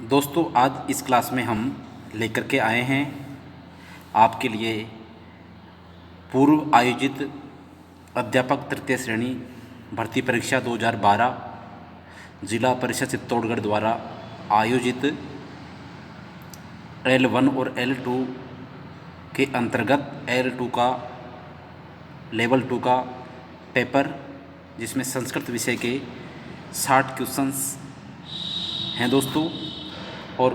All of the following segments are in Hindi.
दोस्तों, आज इस क्लास में हम लेकर के आए हैं आपके लिए पूर्व आयोजित अध्यापक तृतीय श्रेणी भर्ती परीक्षा 2012 जिला परिषद चित्तौड़गढ़ द्वारा आयोजित L1 और L2 के अंतर्गत L2 का लेवल 2 का पेपर, जिसमें संस्कृत विषय के 60 क्वेश्चंस हैं दोस्तों। और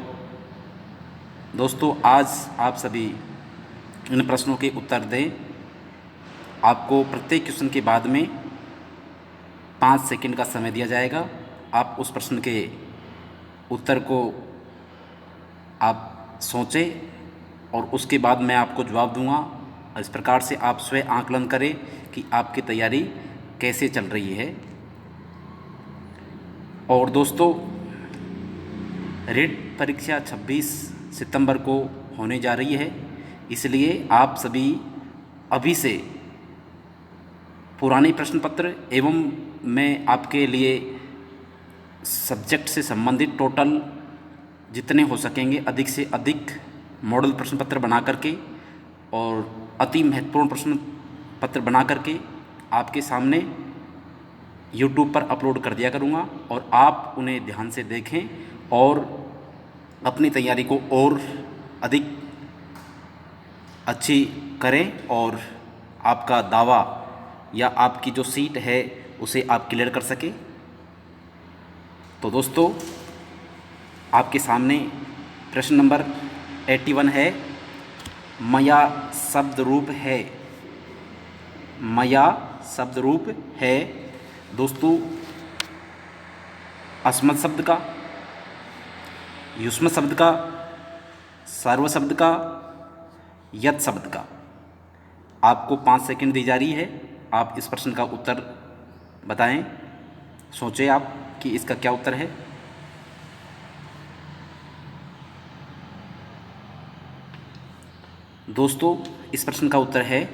दोस्तों, आज आप सभी इन प्रश्नों के उत्तर दें। आपको प्रत्येक क्वेश्चन के बाद में 5 सेकंड का समय दिया जाएगा। आप उस प्रश्न के उत्तर को आप सोचें और उसके बाद मैं आपको जवाब दूंगा। इस प्रकार से आप स्वयं आकलन करें कि आपकी तैयारी कैसे चल रही है। और दोस्तों, रिट परीक्षा 26 सितंबर को होने जा रही है, इसलिए आप सभी अभी से पुराने प्रश्न पत्र एवं मैं आपके लिए सब्जेक्ट से संबंधित टोटल जितने हो सकेंगे अधिक से अधिक मॉडल प्रश्न पत्र बना करके और अति महत्वपूर्ण प्रश्न पत्र बना करके आपके सामने YouTube पर अपलोड कर दिया करूँगा, और आप उन्हें ध्यान से देखें और अपनी तैयारी को और अधिक अच्छी करें और आपका दावा या आपकी जो सीट है उसे आप क्लियर कर सकें। तो दोस्तों, आपके सामने प्रश्न नंबर 81 है। मया शब्द रूप है। मया शब्द रूप है दोस्तों अस्मत् शब्द का, युष्म शब्द का, सर्व शब्द का, यत् शब्द का। आपको 5 सेकंड दी जा रही है। आप इस प्रश्न का उत्तर बताएं। सोचें आप कि इसका क्या उत्तर है। दोस्तों, इस प्रश्न का उत्तर है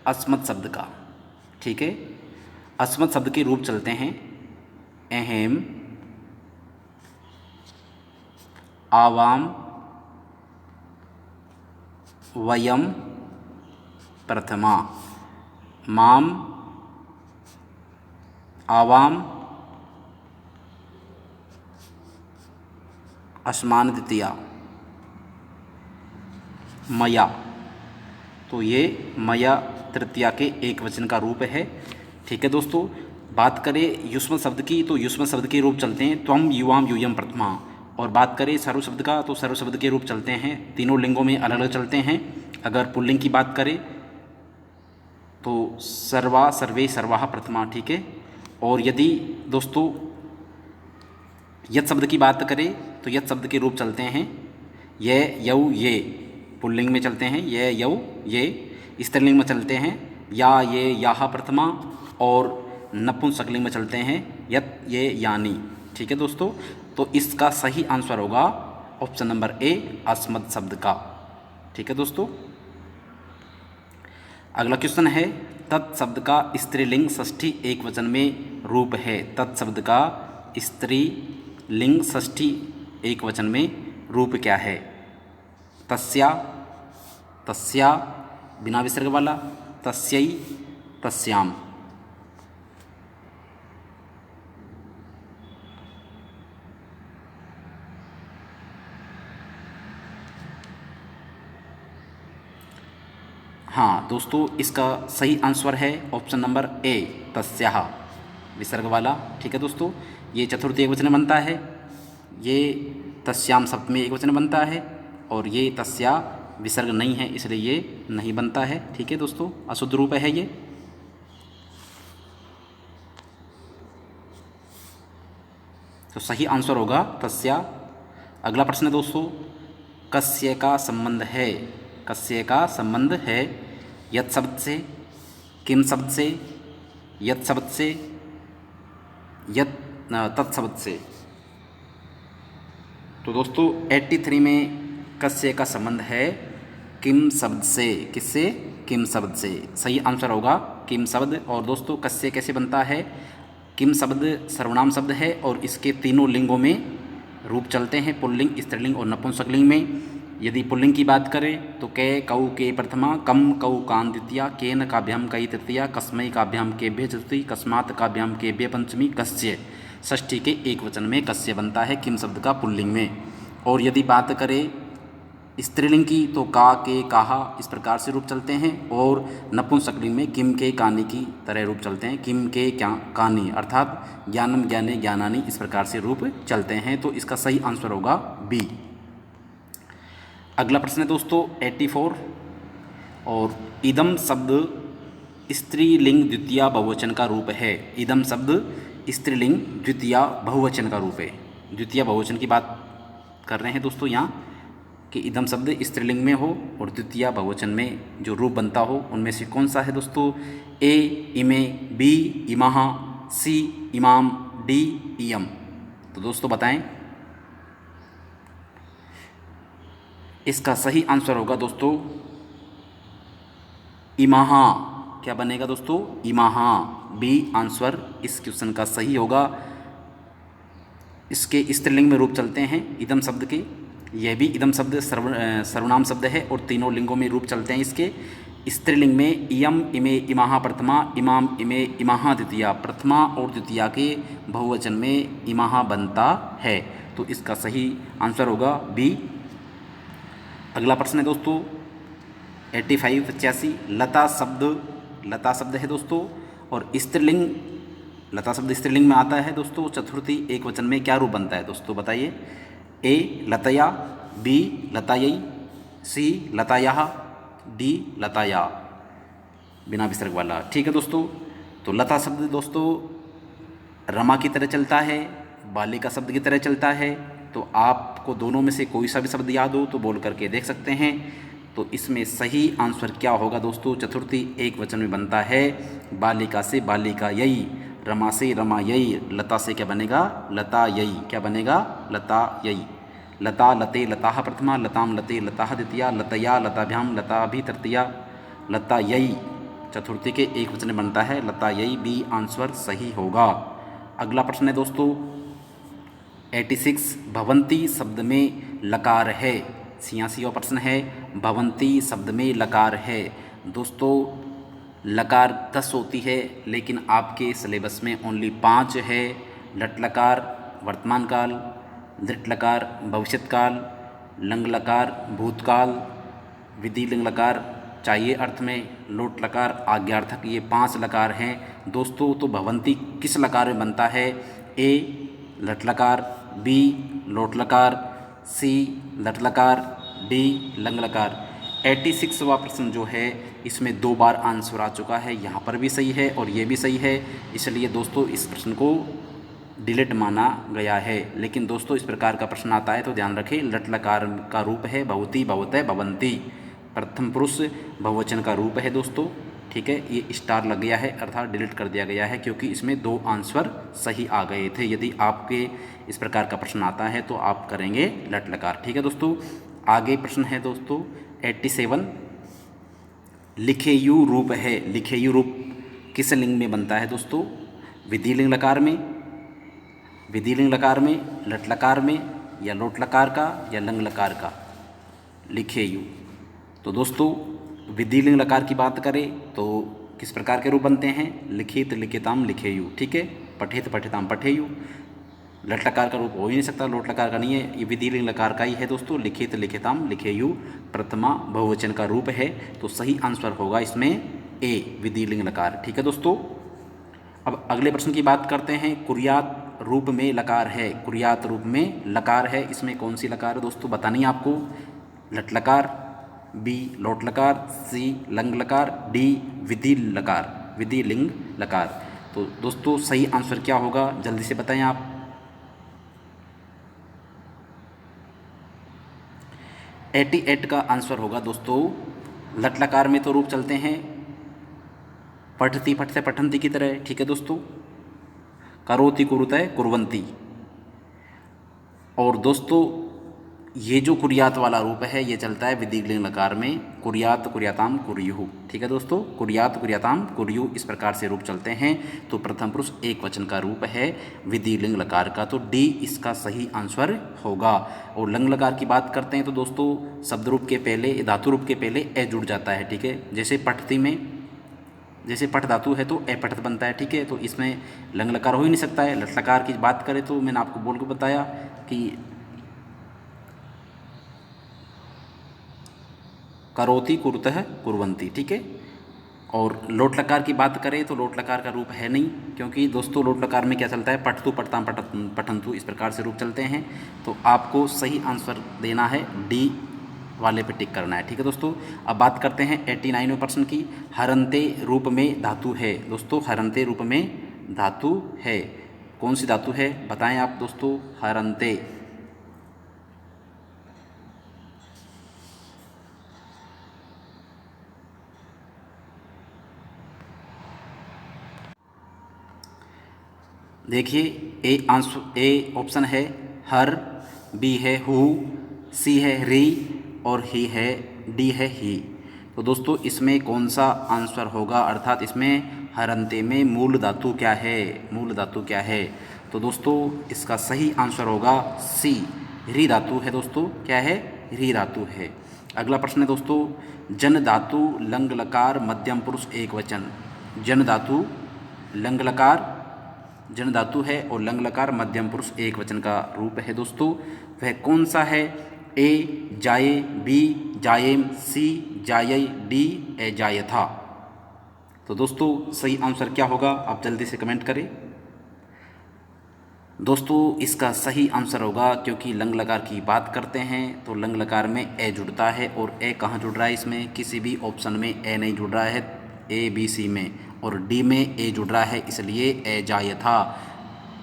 अस्मत् शब्द का। ठीक है, अस्मत् शब्द के रूप चलते हैं अहम, आवाम, वयम, प्रथमा, माम, आवाम, असमान द्वितीया, मया। तो ये मया तृतीया के एक वचन का रूप है। ठीक है दोस्तों, बात करें युष्म शब्द की तो युष्म शब्द के रूप चलते हैं त्वम, युवाम, यूयम, प्रथमा। और बात करें सर्व शब्द का तो सर्व शब्द के रूप चलते हैं, तीनों लिंगों में अलग अलग चलते हैं। अगर पुल्लिंग की बात करें तो सर्वा, सर्वे, सर्वाः, प्रथमा। ठीक है। और यदि दोस्तों यत् शब्द की बात करें तो यत् शब्द के रूप चलते हैं ये, यौ, ये पुल्लिंग में चलते हैं, ये, यौ, ये स्त्रीलिंग में चलते हैं, या, ये, याह, प्रथमा। और नपुंसकलिंग में चलते हैं यत्, ये, यानी। ठीक है दोस्तों, तो इसका सही आंसर होगा ऑप्शन नंबर ए, अस्मत् शब्द का। ठीक है दोस्तों, अगला क्वेश्चन है तत् शब्द का स्त्रीलिंग षष्ठी एक वचन में रूप है। तत् शब्द का स्त्रीलिंग षष्ठी एक वचन में रूप क्या है। तस्या, तस्या बिना विसर्ग वाला, तस्यै, तस्याम। हाँ दोस्तों, इसका सही आंसर है ऑप्शन नंबर ए, तस्याः विसर्ग वाला। ठीक है दोस्तों, ये चतुर्थी एक वचन बनता है, ये तस्याम सप्तमी एक वचन बनता है, और ये तस्या विसर्ग नहीं है इसलिए ये नहीं बनता है। ठीक है दोस्तों, अशुद्ध रूप है ये। तो सही आंसर होगा तस्या। अगला प्रश्न है दोस्तों, कस्य का संबंध है। कस्य का संबंध है यत् शब्द से, किम शब्द से, यत् शब्द से, यत् तत् शब्द से। तो दोस्तों 83 में कस्य का संबंध है किम शब्द से। किससे? किम शब्द से। सही आंसर होगा किम शब्द। और दोस्तों कस्य कैसे बनता है? किम शब्द सर्वनाम शब्द है और इसके तीनों लिंगों में रूप चलते हैं पुल्लिंग, स्त्रीलिंग और नपुंसकलिंग में। यदि पुल्लिंग की बात करें तो कै कौ के प्रथमा, कम कौ कान द्वितीया, केन काभ्याम कई तृतीया, कस्मै काभ्याम केभ्य चतुर्थी, कस्मात् काभ्याम केभ्य पंचमी, कस्य षष्ठी के एक वचन में कस्य बनता है किम शब्द का पुल्लिंग में। और यदि बात करें स्त्रीलिंग की तो का के काहा इस प्रकार से रूप चलते हैं, और नपुंसकलिंग में किम के कानी की तरह रूप चलते हैं, किम के क्या कानी अर्थात ज्ञानम ज्ञाने ज्ञानानी इस प्रकार से रूप चलते हैं। तो इसका सही आंसर होगा बी। अगला प्रश्न है दोस्तों 84, और इदम शब्द स्त्रीलिंग द्वितीय बहुवचन का रूप है। इदम शब्द स्त्रीलिंग द्वितीय बहुवचन का रूप है। द्वितीय बहुवचन की बात कर रहे हैं दोस्तों यहाँ कि इदम शब्द स्त्रीलिंग में हो और द्वितीय बहुवचन में जो रूप बनता हो उनमें से कौन सा है दोस्तों। ए इमे, बी इमाह, सी इमाम, डी इयम। तो दोस्तों बताएं, इसका सही आंसर होगा दोस्तों इमाहा। क्या बनेगा दोस्तों, इमाहा। बी आंसर इस क्वेश्चन का सही होगा। इसके स्त्रीलिंग में रूप चलते हैं इदम शब्द के। यह भी इदम शब्द सर्वनाम शब्द है और तीनों लिंगों में रूप चलते हैं इसके। स्त्रीलिंग में इयम इमे इमाहा प्रथमा, इमाम इमे इमाहा द्वितीया। प्रथमा और द्वितीया के बहुवचन में इमाहा बनता है। तो इसका सही आंसर होगा बी। अगला प्रश्न है दोस्तों 85 85, लता शब्द है दोस्तों, और स्त्रीलिंग, लता शब्द स्त्रीलिंग में आता है दोस्तों चतुर्थी एक वचन में क्या रूप बनता है दोस्तों बताइए। ए लतया, बी लतायै, सी लतायाः, डी लताया बिना विसर्ग वाला। ठीक है दोस्तों, तो लता शब्द दोस्तों रमा की तरह चलता है, बालिका शब्द की तरह चलता है। तो आपको दोनों में से कोई सा भी शब्द याद हो तो बोल करके देख सकते हैं। तो इसमें सही आंसर क्या होगा दोस्तों, चतुर्थी एक वचन में बनता है बालिका से बालिका यई, रमा से रमा यई, लता से क्या बनेगा, लता यई। क्या बनेगा, लता यई। लता लते लताः प्रथमा, लताम लते लताः द्वितीया, लतया लताभ्याम लताभि तृतीया, लता यई चतुर्थी के एक वचन में बनता है लता यई। बी आंसर सही होगा। अगला प्रश्न है दोस्तों 86, भवंती शब्द में लकार है। 86वां प्रश्न है, भवंती शब्द में लकार है। दोस्तों लकार 10 होती है लेकिन आपके सिलेबस में ओनली 5 है। लट लकार वर्तमान काल, दृट लकार भविष्यत काल, लंग लकार भूतकाल, विधि लिंग लकार चाहिए अर्थ में, लोट लकार आज्ञार्थक, ये 5 लकार हैं दोस्तों। तो भवंती किस लकार में बनता है। ए लट लकार, बी लोट लकार, सी लट लकार, डी लंग लकार। 86वां प्रश्न जो है इसमें 2 बार आंसर आ चुका है, यहाँ पर भी सही है और ये भी सही है, इसलिए दोस्तों इस प्रश्न को डिलीट माना गया है। लेकिन दोस्तों इस प्रकार का प्रश्न आता है तो ध्यान रखें, लट लकार का रूप है भवती भवतः भवंती, प्रथम पुरुष बहुवचन का रूप है दोस्तों। ठीक है, ये स्टार लग गया है अर्थात डिलीट कर दिया गया है क्योंकि इसमें 2 आंसर सही आ गए थे। यदि आपके इस प्रकार का प्रश्न आता है तो आप करेंगे लट लकार। ठीक है दोस्तों, आगे प्रश्न है दोस्तों 87, लिखेयु रूप है। लिखेयु रूप किस लिंग में बनता है दोस्तों, विधि लिंग लकार में, विधि लिंग लकार में, लट लकार में, या लोट लकार का, या लंग लकार का लिखेयु। तो दोस्तों विधि लिंग लकार की बात करें तो किस प्रकार के रूप बनते हैं, लिखित लिखिताम लिखेयु। ठीक है, पठित पठिताम पठेयु। लट लकार का रूप हो ही नहीं सकता, लोट लकार का नहीं है, ये विधि लिंग लकार का ही है दोस्तों। लिखित लिखिताम लिखेयु प्रथमा बहुवचन का रूप है। तो सही आंसर होगा इसमें ए विधि लिंग लकार। ठीक है दोस्तों, अब अगले प्रश्न की बात करते हैं। कुर्यात रूप में लकार है। कुर्यात रूप में लकार है, इसमें कौन सी लकार है दोस्तों बतानी है आपको। लट लकार, बी लोट लकार, सी लंग लकार, डी विधि लकार, विधि लिंग लकार। तो दोस्तों सही आंसर क्या होगा जल्दी से बताएं आप। एटी 88 का आंसर होगा दोस्तों लट लकार में तो रूप चलते हैं पठती पठते पठंती की तरह। ठीक है दोस्तों, करोति कुरुतय कुर्वंती। और दोस्तों ये जो कुरियात वाला रूप है ये चलता है विधिलिंग लकार में, कुरियात कुरियाताम कुरियुः। ठीक है दोस्तों, कुरियात कुरियाताम कुरियुः इस प्रकार से रूप चलते हैं। तो प्रथम पुरुष एक वचन का रूप है विधिलिंग लकार का, तो डी इसका सही आंसर होगा। और लंग लकार की बात करते हैं तो दोस्तों शब्द रूप के पहले, धातु रूप के पहले ए जुड़ जाता है। ठीक है, जैसे पठती में जैसे पठ धातु है तो ए पठत बनता है। ठीक है, तो इसमें लंग लकार हो ही नहीं सकता है। लट लकार की बात करें तो मैंने आपको बोल के बताया कि करोति कुरुतः कुर्वन्ति। ठीक है, और लोट लकार की बात करें तो लोट लकार का रूप है नहीं, क्योंकि दोस्तों लोट लकार में क्या चलता है, पठतु पठताम पठंतु इस प्रकार से रूप चलते हैं। तो आपको सही आंसर देना है, डी वाले पे टिक करना है। ठीक है दोस्तों, अब बात करते हैं 89वें प्रश्न की। हरंते रूप में धातु है। दोस्तों हरंते रूप में धातु है, कौन सी धातु है बताएं आप दोस्तों। हरंते, देखिए ए ऑप्शन है हर, बी है हु, सी है री और ही है, डी है ही। तो दोस्तों इसमें कौन सा आंसर होगा, अर्थात इसमें हरंते में मूल धातु क्या है, मूल धातु क्या है। तो दोस्तों इसका सही आंसर होगा सी, री धातु है दोस्तों, क्या है, री धातु है। अगला प्रश्न है दोस्तों, जन धातु लंग लकार मध्यम पुरुष एक वचन। जन धातु लंग लकार जन धातु है और लंग लकार मध्यम पुरुष एक वचन का रूप है दोस्तों, वह कौन सा है। ए जाये, बी जायेम, सी जायै, डी ए जायथा। तो दोस्तों सही आंसर क्या होगा, आप जल्दी से कमेंट करें। दोस्तों इसका सही आंसर होगा, क्योंकि लंग लकार की बात करते हैं तो लंग लकार में ए जुड़ता है, और ए कहाँ जुड़ रहा है, इसमें किसी भी ऑप्शन में ए नहीं जुड़ रहा है, ए बी सी में, और डी में ए जुड़ रहा है, इसलिए ए जायथा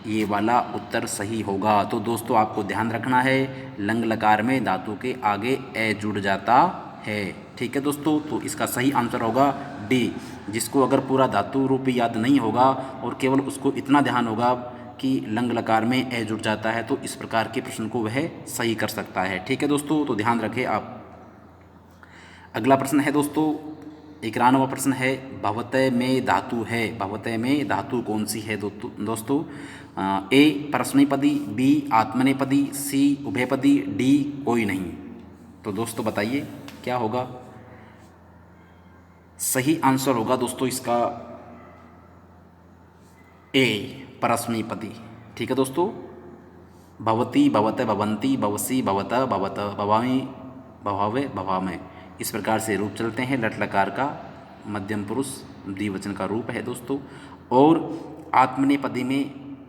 ये वाला उत्तर सही होगा। तो दोस्तों आपको ध्यान रखना है, लंग लकार में धातु के आगे ए जुड़ जाता है। ठीक है दोस्तों, तो इसका सही आंसर होगा डी। जिसको अगर पूरा धातु रूप याद नहीं होगा और केवल उसको इतना ध्यान होगा कि लंग लकार में ए जुड़ जाता है, तो इस प्रकार के प्रश्न को वह सही कर सकता है। ठीक है दोस्तों, तो ध्यान रखें आप। अगला प्रश्न है दोस्तों 91वां प्रश्न है, भवतय में धातु है। भवतय में धातु कौन सी है दोस्तों। ए परस्मैपदी, बी आत्मनेपदी, सी उभयपदी, डी कोई नहीं। तो दोस्तों बताइए क्या होगा। सही आंसर होगा दोस्तों इसका ए परस्मैपदी। ठीक है दोस्तों, भवती भवत भवंती भवसी भवत भवत भवामी भवावे भवामय इस प्रकार से रूप चलते हैं। लट लकार का मध्यम पुरुष द्विवचन का रूप है दोस्तों। और आत्मनेपदी में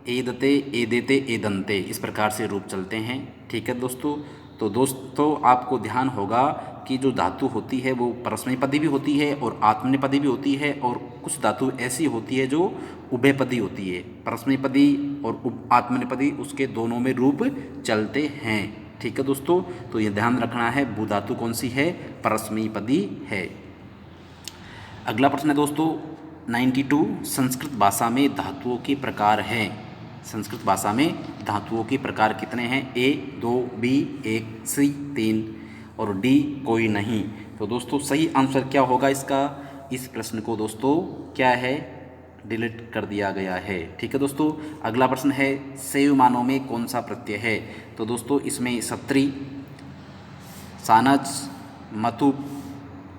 एदते एदेते एदंते इस प्रकार से रूप चलते हैं। ठीक है दोस्तों, तो दोस्तों आपको ध्यान होगा कि जो धातु होती है वो परस्मैपदी भी होती है और आत्मनेपदी भी होती है, और कुछ धातु ऐसी होती है जो उभयपदी होती है। परस्मैपदी और आत्मनेपदी उसके दोनों में रूप चलते हैं। ठीक है दोस्तों, तो ये ध्यान रखना है, भू धातु कौन सी है, परस्मैपदी है। अगला प्रश्न है दोस्तों 92, संस्कृत भाषा में धातुओं के प्रकार हैं। संस्कृत भाषा में धातुओं के प्रकार कितने हैं, ए 2, बी 1, सी 3 और डी कोई नहीं। तो दोस्तों सही आंसर क्या होगा इसका, इस प्रश्न को दोस्तों क्या है, डिलीट कर दिया गया है। ठीक है दोस्तों, अगला प्रश्न है सेवमानों में कौन सा प्रत्यय है। तो दोस्तों इसमें सत्री, सानच, मतु,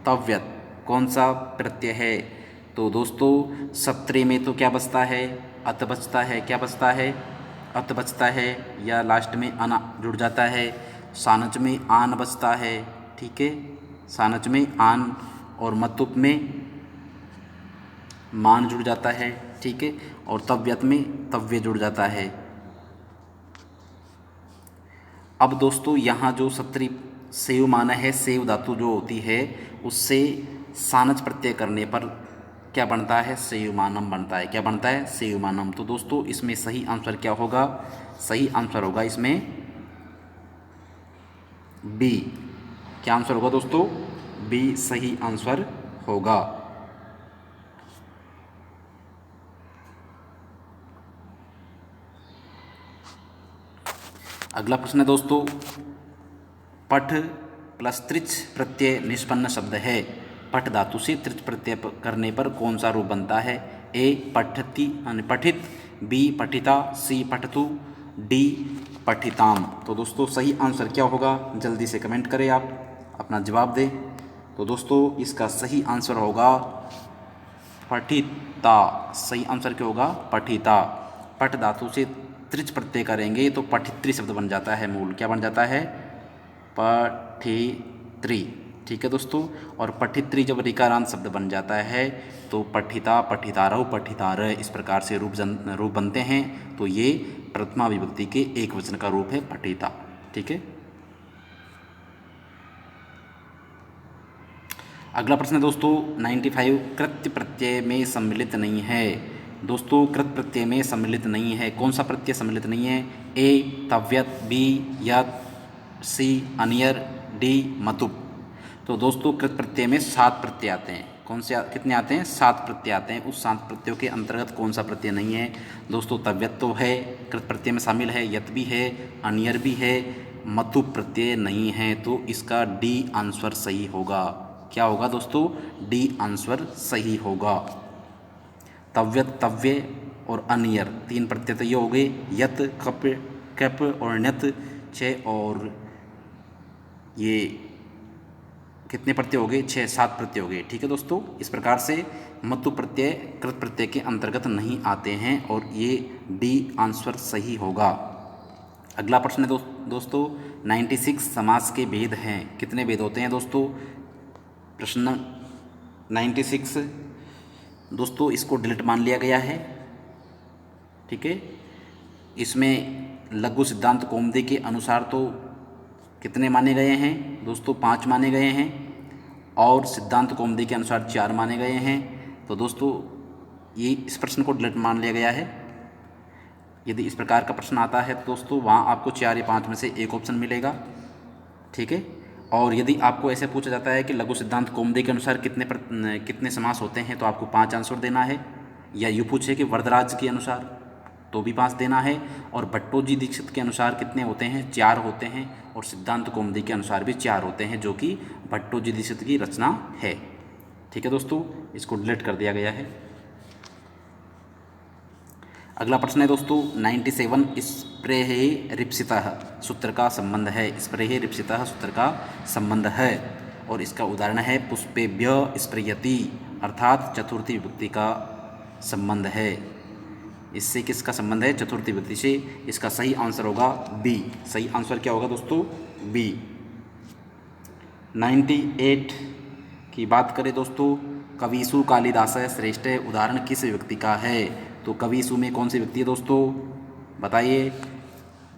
तव्यत कौन सा प्रत्यय है। तो दोस्तों सत्री में तो क्या बचता है, अत बचता है, क्या बचता है, अत बचता है, या लास्ट में अना जुड़ जाता है। सानच में आन बचता है। ठीक है, सानच में आन, और मतुप में मान जुड़ जाता है। ठीक है, और तव्यत में तव्य जुड़ जाता है। अब दोस्तों यहाँ जो सत्री सेव माना है, सेव धातु जो होती है उससे सानच प्रत्यय करने पर क्या बनता है, सेवमानम बनता है। क्या बनता है, सेवमानम। तो दोस्तों इसमें सही आंसर क्या होगा, सही आंसर होगा इसमें बी। क्या आंसर होगा दोस्तों, बी सही आंसर होगा। अगला प्रश्न है दोस्तों पठ प्लस त्रिच प्रत्यय निष्पन्न शब्द है। पठ धातु से त्रिच प्रत्यय करने पर कौन सा रूप बनता है? ए पठति यानी पठित, बी पठिता, सी पठतु, डी पठिताम। तो दोस्तों सही आंसर क्या होगा? जल्दी से कमेंट करें, आप अपना जवाब दें। तो दोस्तों इसका सही आंसर होगा पठिता। सही आंसर क्या होगा? पठिता। पठ धातु से त्रिच प्रत्यय करेंगे तो पठित्री शब्द बन जाता है। मूल क्या बन जाता है? पठित्री। ठीक है दोस्तों। और पठित्री जब ऋकारांत शब्द बन जाता है तो पठिता, पठितारव, पठितार इस प्रकार से रूप बनते हैं। तो ये प्रथमा विभक्ति के एक वचन का रूप है पठिता। ठीक है। अगला प्रश्न है दोस्तों 95, कृत्य प्रत्यय में सम्मिलित नहीं है। दोस्तों कृत प्रत्यय में सम्मिलित नहीं है। कौन सा प्रत्यय सम्मिलित नहीं है? ए तव्यत, बी यत, सी अनियर, डी मतुप। तो दोस्तों कृत प्रत्यय में 7 प्रत्यय आते हैं। कौन से कितने आते हैं? 7 प्रत्यय आते हैं। उस 7 प्रत्ययों के अंतर्गत कौन सा प्रत्यय नहीं है? दोस्तों तव्यत तो है, कृत प्रत्यय में शामिल है, यत भी है, अनियर भी है, मतुप प्रत्यय नहीं है। तो इसका डी आंसर सही होगा। क्या होगा दोस्तों? डी आंसर सही होगा। तव्यत, तव्य और अनियर 3 प्रत्यय तो ये हो गए। यत, कप, कप और ण्यत 6 और ये कितने प्रत्यय हो गए? 6-7 प्रत्यय हो गए। ठीक है दोस्तों। इस प्रकार से मतु प्रत्यय कृत प्रत्यय के अंतर्गत नहीं आते हैं और ये डी आंसर सही होगा। अगला प्रश्न है दोस्तों 96, समास के भेद हैं। कितने भेद होते हैं दोस्तों? प्रश्न 96 दोस्तों इसको डिलीट मान लिया गया है। ठीक है। इसमें लघु सिद्धांत कौमुदी के अनुसार तो कितने माने गए हैं दोस्तों? 5 माने गए हैं और सिद्धांत कौमुदी के अनुसार 4 माने गए हैं। तो दोस्तों ये इस प्रश्न को डिलीट मान लिया गया है। यदि इस प्रकार का प्रश्न आता है तो दोस्तों वहाँ आपको 4 या 5 में से एक ऑप्शन मिलेगा। ठीक है। और यदि आपको ऐसे पूछा जाता है कि लघु सिद्धांत कौमुदी के अनुसार कितने समास होते हैं तो आपको 5 आंसर देना है। या यूँ पूछे कि वरदराज के अनुसार तो भी 5 देना है। और भट्टोजी दीक्षित के अनुसार कितने होते हैं? 4 होते हैं। और सिद्धांत कौमुदी के अनुसार भी 4 होते हैं, जो कि भट्टोजी दीक्षित की रचना है। ठीक है दोस्तों। इसको डिलीट कर दिया गया है। अगला प्रश्न है दोस्तों 97, स्प्रेह रिप्सितः सूत्र का संबंध है। स्प्रेह रिप्सितः सूत्र का संबंध है और इसका उदाहरण है पुष्पेभ्य स्प्रियति, अर्थात चतुर्थी विभक्ति का संबंध है। इससे किसका संबंध है? चतुर्थी विभक्ति से। इसका सही आंसर होगा बी। सही आंसर क्या होगा दोस्तों? बी। 98 की बात करें दोस्तों, कविसु कालिदास श्रेष्ठ उदाहरण किस विभक्ति का है? तो कविसु में कौन सी विभक्ति है दोस्तों? बताइए।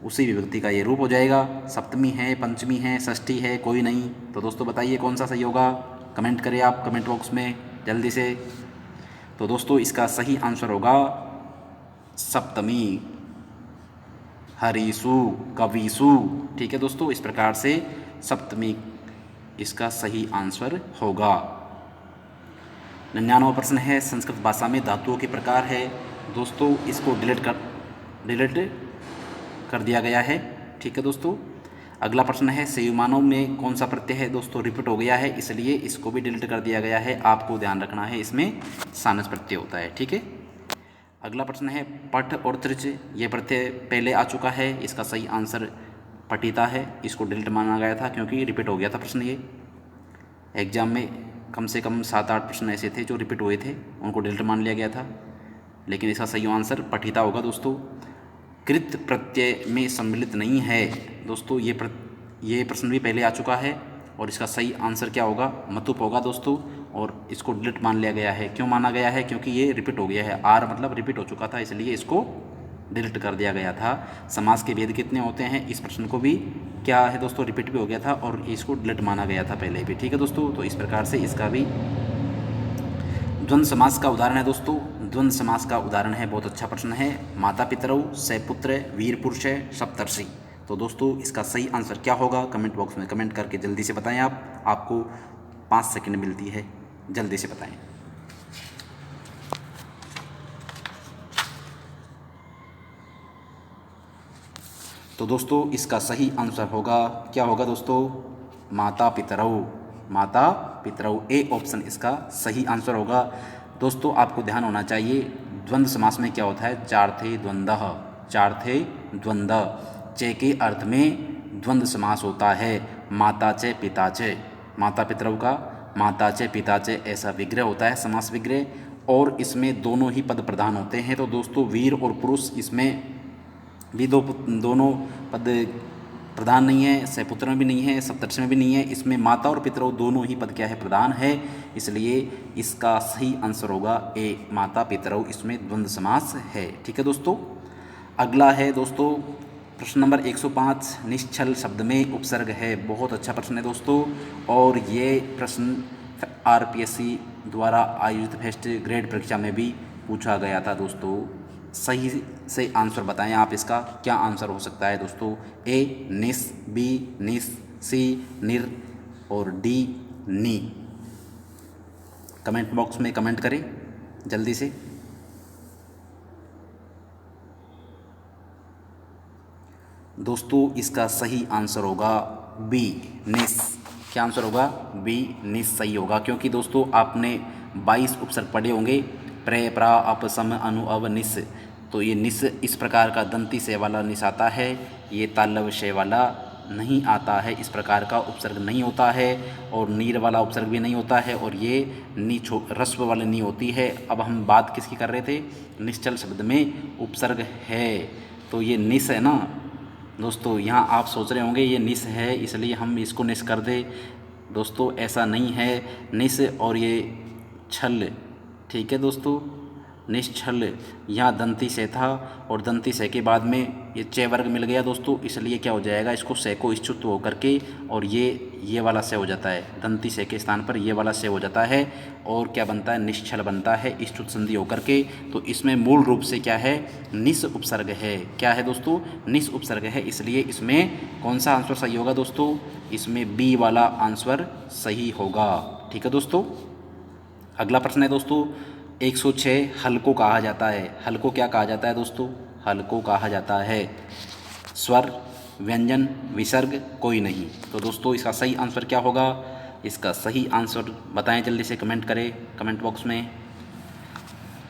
उसी विभक्ति का ये रूप हो जाएगा। सप्तमी है, पंचमी है, षष्ठी है, कोई नहीं। तो दोस्तों बताइए कौन सा सही होगा? कमेंट करें आप कमेंट बॉक्स में जल्दी से। तो दोस्तों इसका सही आंसर होगा सप्तमी, हरिसु, कविसु। ठीक है दोस्तों। इस प्रकार से सप्तमी इसका सही आंसर होगा। 99वां प्रश्न है संस्कृत भाषा में धातुओं के प्रकार है। दोस्तों इसको डिलीट कर दिया गया है। ठीक है दोस्तों। अगला प्रश्न है संयुग्मानों में कौन सा प्रत्यय है? दोस्तों रिपीट हो गया है, इसलिए इसको भी डिलीट कर दिया गया है। आपको ध्यान रखना है इसमें सानस प्रत्यय होता है। ठीक है। अगला प्रश्न है पठ और त्रिच, ये प्रत्यय पहले आ चुका है। इसका सही आंसर पठिता है। इसको डिलीट माना गया था क्योंकि रिपीट हो गया था प्रश्न। ये एग्जाम में कम से कम 7-8 प्रश्न ऐसे थे जो रिपीट हुए थे, उनको डिलीट मान लिया गया था। लेकिन इसका सही आंसर पठिता होगा दोस्तों। कृत प्रत्यय में सम्मिलित नहीं है। दोस्तों ये प्रश्न भी पहले आ चुका है और इसका सही आंसर क्या होगा? मतुप होगा दोस्तों। और इसको डिलीट मान लिया गया है। क्यों माना गया है? क्योंकि ये रिपीट हो गया है। आर मतलब रिपीट हो चुका था, इसलिए इसको डिलीट कर दिया गया था। समास के भेद कितने होते हैं? इस प्रश्न को भी क्या है दोस्तों? रिपीट भी हो गया था और इसको डिलीट माना गया था पहले भी। ठीक है दोस्तों। तो इस प्रकार से इसका भी द्वंद्व समास का उदाहरण है दोस्तों। द्वंद्व समास का उदाहरण है, बहुत अच्छा प्रश्न है। माता पितरौ, सपुत्र, वीर पुरुष, सप्तर्षि। तो दोस्तों इसका सही आंसर क्या होगा? कमेंट बॉक्स में कमेंट करके जल्दी से बताएं। आपको 5 सेकंड मिलती है, जल्दी से बताएं। तो दोस्तों इसका सही आंसर होगा, क्या होगा दोस्तों, माता पितरौ। माता पितरौ, ए ऑप्शन इसका सही आंसर होगा। दोस्तों आपको ध्यान होना चाहिए द्वंद्व समास में क्या होता है, चार्थे द्वंद्वः, चार्थे द्वंद्व। चे के अर्थ में द्वंद्व समास होता है, माता च पिता च, माता पितरौ का माता च पिता च ऐसा विग्रह होता है, समास विग्रह, और इसमें दोनों ही पद प्रधान होते हैं। तो दोस्तों वीर और पुरुष इसमें भी दोनों पद प्रधान नहीं है, सपुत्र में भी नहीं है, सप्तर्षि में भी नहीं है, इसमें माता और पितरौ दोनों ही पद क्या है, प्रधान है। इसलिए इसका सही आंसर होगा ए, माता पितरौ, इसमें द्वंद्व समास है। ठीक है दोस्तों, अगला है दोस्तों प्रश्न नंबर 105, निश्चल शब्द में उपसर्ग है। बहुत अच्छा प्रश्न है दोस्तों, और ये प्रश्न आरपीएससी द्वारा आयोजित फर्स्ट ग्रेड परीक्षा में भी पूछा गया था दोस्तों। सही से आंसर बताएं आप, इसका क्या आंसर हो सकता है दोस्तों, ए निस, बी निस, सी निर और डी नी। कमेंट बॉक्स में कमेंट करें जल्दी से। दोस्तों इसका सही आंसर होगा बी निस। क्या आंसर होगा, बी निस सही होगा, क्योंकि दोस्तों आपने 22 उपसर्ग पढ़े होंगे, प्रे प्रा अप सम अनु अव निस। तो ये निस इस प्रकार का दंती से वाला निस आता है, ये तालव शय वाला नहीं आता है, इस प्रकार का उपसर्ग नहीं होता है, और नीर वाला उपसर्ग भी नहीं होता है, और ये नी रस्व वाली नी होती है। अब हम बात किसकी कर रहे थे, निश्चल शब्द में उपसर्ग है, तो ये निस है ना दोस्तों। यहाँ आप सोच रहे होंगे ये निस है इसलिए हम इसको निस कर दे, दोस्तों ऐसा नहीं है। निस और ये छल, ठीक है दोस्तों, निश्छल, यहाँ दंती से था और दंती से के बाद में ये चे वर्ग मिल गया दोस्तों, इसलिए क्या हो जाएगा, इसको से को इच्छुत्व होकर के और ये वाला से हो जाता है, दंती से के स्थान पर ये वाला से हो जाता है, और क्या बनता है, निश्छल बनता है इच्छुत संधि होकर के। तो इसमें मूल रूप से क्या है, निस उपसर्ग है। क्या है दोस्तों, निस उपसर्ग है, इसलिए इसमें कौन सा आंसर सही होगा दोस्तों, इसमें बी वाला आंसर सही होगा। ठीक है दोस्तों, अगला प्रश्न है दोस्तों 106, हल को कहा जाता है। हल को क्या कहा जाता है दोस्तों, हल को कहा जाता है स्वर, व्यंजन, विसर्ग, कोई नहीं। तो दोस्तों इसका सही आंसर क्या होगा, इसका सही आंसर बताएं जल्दी से, कमेंट करें कमेंट बॉक्स में।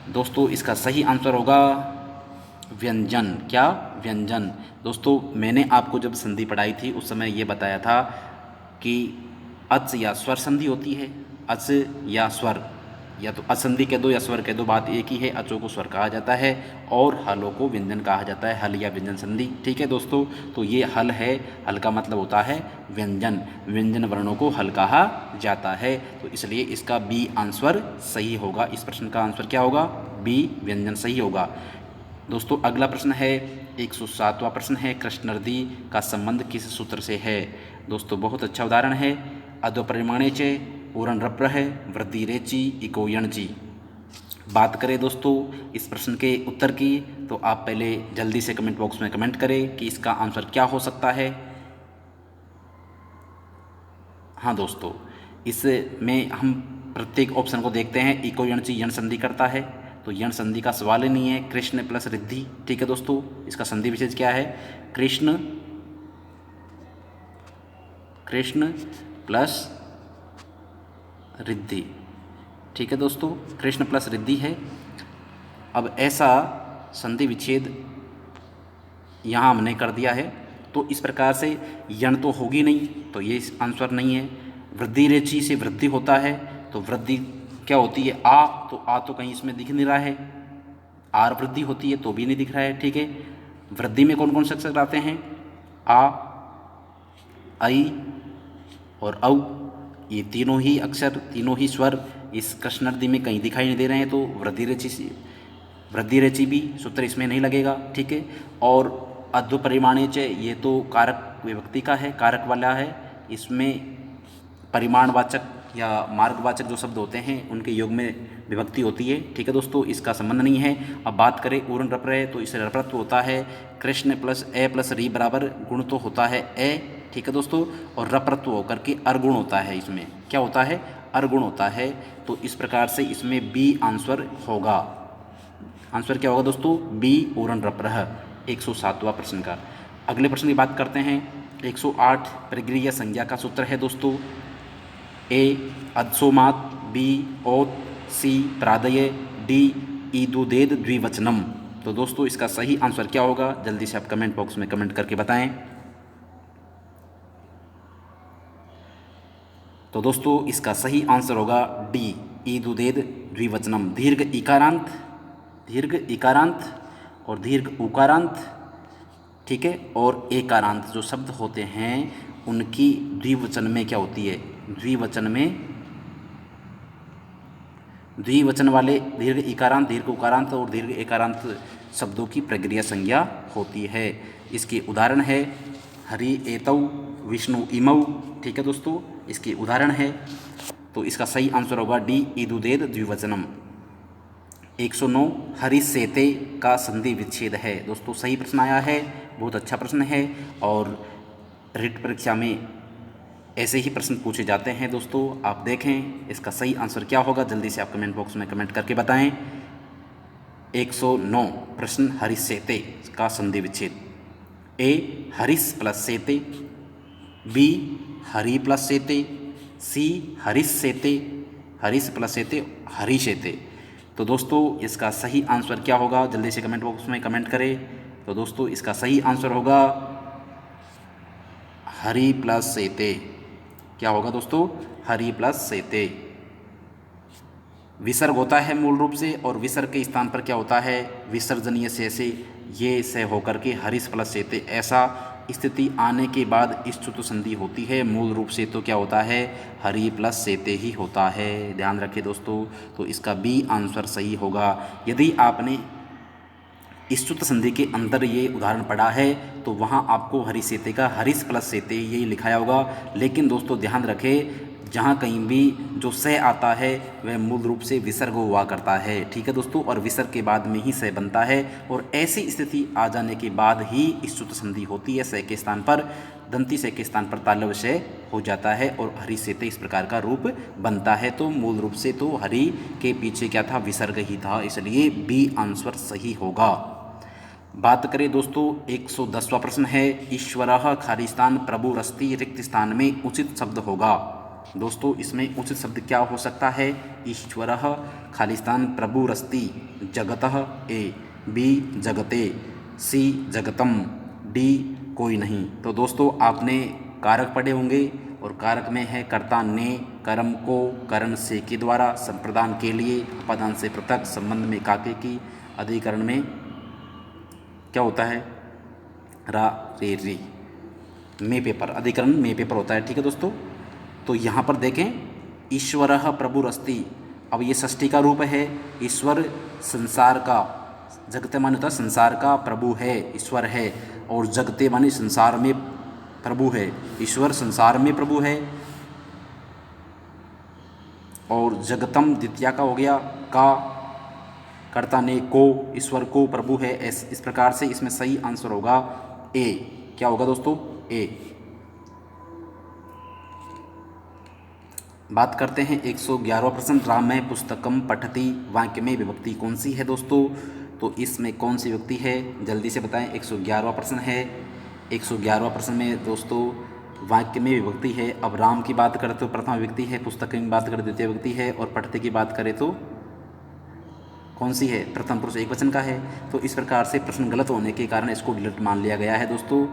दोस्तों इसका सही आंसर होगा व्यंजन। क्या, व्यंजन। दोस्तों मैंने आपको जब संधि पढ़ाई थी उस समय ये बताया था कि अच या स्वर संधि होती है, अच या स्वर, या तो असंधि कह दो या स्वर कह दो, बात एक ही है। अचों को स्वर कहा जाता है और हलों को व्यंजन कहा जाता है, हल या व्यंजन संधि। ठीक है दोस्तों, तो ये हल है, हल का मतलब होता है व्यंजन, व्यंजन वर्णों को हल कहा जाता है, तो इसलिए इसका बी आंसर सही होगा। इस प्रश्न का आंसर क्या होगा, बी व्यंजन सही होगा। दोस्तों अगला प्रश्न है 107वां प्रश्न है, कृष्ण नदी का संबंध किस सूत्र से है। दोस्तों बहुत अच्छा उदाहरण है, अद्वपरिमाणे चे पूर्ण रप्र है, वृद्धि रेची इको यणची। बात करें दोस्तों इस प्रश्न के उत्तर की, तो आप पहले जल्दी से कमेंट बॉक्स में कमेंट करें कि इसका आंसर क्या हो सकता है। हाँ दोस्तों, इसमें हम प्रत्येक ऑप्शन को देखते हैं। इको यणची यण संधि करता है, तो यण संधि का सवाल ही नहीं है। कृष्ण प्लस रिद्धि, ठीक है दोस्तों, इसका संधि विशेष क्या है, कृष्ण, कृष्ण प्लस रिद्धि। ठीक है दोस्तों, कृष्ण प्लस रिद्धि है। अब ऐसा संधि विच्छेद यहाँ हमने कर दिया है, तो इस प्रकार से यण तो होगी नहीं, तो ये आंसर नहीं है। वृद्धि रेची से वृद्धि होता है, तो वृद्धि क्या होती है, आ, तो आ तो कहीं इसमें दिख नहीं रहा है। आर वृद्धि होती है तो भी नहीं दिख रहा है। ठीक है, वृद्धि में कौन कौन से अक्षर आते हैं, आ, आई और औ, ये तीनों ही अक्षर, तीनों ही स्वर इस कृष्ण नदी में कहीं दिखाई नहीं दे रहे हैं, तो वृद्धि रेची भी सूत्र इसमें नहीं लगेगा। ठीक है, और अद्वपरिमाणे च, ये तो कारक विभक्ति का है, कारक वाला है, इसमें परिमाणवाचक या मार्गवाचक जो शब्द होते हैं उनके योग में विभक्ति होती है। ठीक है दोस्तों, इसका संबंध नहीं है। अब बात करें पूर्ण रप्रय, तो इसे रप्रत्व होता है, कृष्ण प्लस ए प्लस री बराबर गुण तो होता है ए। ठीक है दोस्तों, और रप्रत्व होकर के अर्गुण होता है, इसमें क्या होता है, अर्गुण होता है, तो इस प्रकार से इसमें बी आंसर होगा। आंसर क्या होगा दोस्तों, बी पूर्ण रप्रह, 107वां प्रश्न का। अगले प्रश्न की बात करते हैं। 108 प्रक्रिया संज्ञा का सूत्र है दोस्तों, ए अद्सोमात, बी ओत, सी प्रादय, डी ईदुदेद द्विवचनम। तो दोस्तों इसका सही आंसर क्या होगा, जल्दी से आप कमेंट बॉक्स में कमेंट करके बताएं। तो दोस्तों इसका सही आंसर होगा डी ईदुदेद द्विवचनम। दीर्घ इकारांत और दीर्घ उकारांत, ठीक है, और एकारांत जो शब्द होते हैं उनकी द्विवचन में क्या होती है, द्विवचन वाले दीर्घ इकारांत, दीर्घ उकारांत और दीर्घ एकारांत शब्दों की प्रक्रिया संज्ञा होती है। इसके उदाहरण है हरि एतौ, विष्णु इमौ, ठीक है दोस्तों, इसके उदाहरण है। तो इसका सही आंसर होगा डी ईदुदेद द्विवचनम। 109 हरिसेते का संधि विच्छेद है। दोस्तों सही प्रश्न आया है, बहुत अच्छा प्रश्न है और रिट परीक्षा में ऐसे ही प्रश्न पूछे जाते हैं दोस्तों। आप देखें इसका सही आंसर क्या होगा, जल्दी से आप कमेंट बॉक्स में कमेंट करके बताएं। 109 प्रश्न हरिसेते का संधि विच्छेद, ए हरिस प्लस सेते, बी हरि प्लस सेते, सी हरिस सेते, हरिस प्लस सेते हरिशेते। तो दोस्तों इसका सही आंसर क्या होगा, जल्दी से कमेंट बॉक्स में कमेंट करें। तो दोस्तों इसका सही आंसर होगा हरि प्लस सेते। क्या होगा दोस्तों, हरि प्लस सेते। विसर्ग होता है मूल रूप से और विसर्ग के स्थान पर क्या होता है, विसर्जनीय से ये से होकर के हरिस प्लस सेते, ऐसा स्थिति आने के बाद इस चतुर्थ संधि होती है। मूल रूप से तो क्या होता है, हरि प्लस सेते ही होता है, ध्यान रखें दोस्तों। तो इसका बी आंसर सही होगा। यदि आपने इस चतुर्थ संधि के अंदर ये उदाहरण पढ़ा है तो वहाँ आपको हरि सेते का हरिस प्लस सेते यही लिखाया होगा। लेकिन दोस्तों ध्यान रखें, जहाँ कहीं भी जो से आता है वह मूल रूप से विसर्ग हुआ करता है, ठीक है दोस्तों, और विसर्ग के बाद में ही से बनता है। और ऐसी स्थिति आ जाने के बाद ही इस चतुर्थ संधि होती है। से के स्थान पर दंती से के स्थान पर तालव्य से हो जाता है और हरि सेते इस प्रकार का रूप बनता है। तो मूल रूप से तो हरि के पीछे क्या था, विसर्ग ही था, इसलिए बी आंसर सही होगा। बात करें दोस्तों 110वां प्रश्न है, ईश्वरः खाली स्थान प्रभुरस्ति रिक्त स्थान में उचित शब्द होगा। दोस्तों इसमें उचित शब्द क्या हो सकता है, ईश्वरः खाली स्थान प्रभुरस्ति जगतः, ए बी जगते, सी जगतम, डी कोई नहीं। तो दोस्तों आपने कारक पढ़े होंगे और कारक में है कर्ता ने कर्म को करण से के द्वारा संप्रदान के लिए अपादान से पृथक संबंध में काके की अधिकरण में क्या होता है, रा रे री में पेपर, अधिकरण में पेपर होता है, ठीक है दोस्तों। तो यहाँ पर देखें ईश्वरः प्रभुरस्ति, अब ये षष्ठी का रूप है। ईश्वर संसार का, जगते माने होता है संसार का प्रभु है, ईश्वर है, और जगते माने संसार में प्रभु है, ईश्वर संसार में प्रभु है। और जगतम द्वितीया का हो गया, का कर्ता ने को, ईश्वर को प्रभु है, इस प्रकार से इसमें सही आंसर होगा ए। क्या होगा दोस्तों, ए। बात करते हैं 111वां प्रश्न, रामय पुस्तकम पठति वाक्य में विभक्ति कौन सी है दोस्तों। तो इसमें कौन सी विभक्ति है, जल्दी से बताएं। 111वां प्रश्न है। 111वां प्रश्न में दोस्तों वाक्य में विभक्ति है। अब राम की बात करें तो प्रथम विभक्ति है, पुस्तक की बात करें द्वितीय विभक्ति है, और पठति की बात करें तो कौन सी है, प्रथम पुरुष एक वचन का है। तो इस प्रकार से प्रश्न गलत होने के कारण इसको डिलीट मान लिया गया है दोस्तों।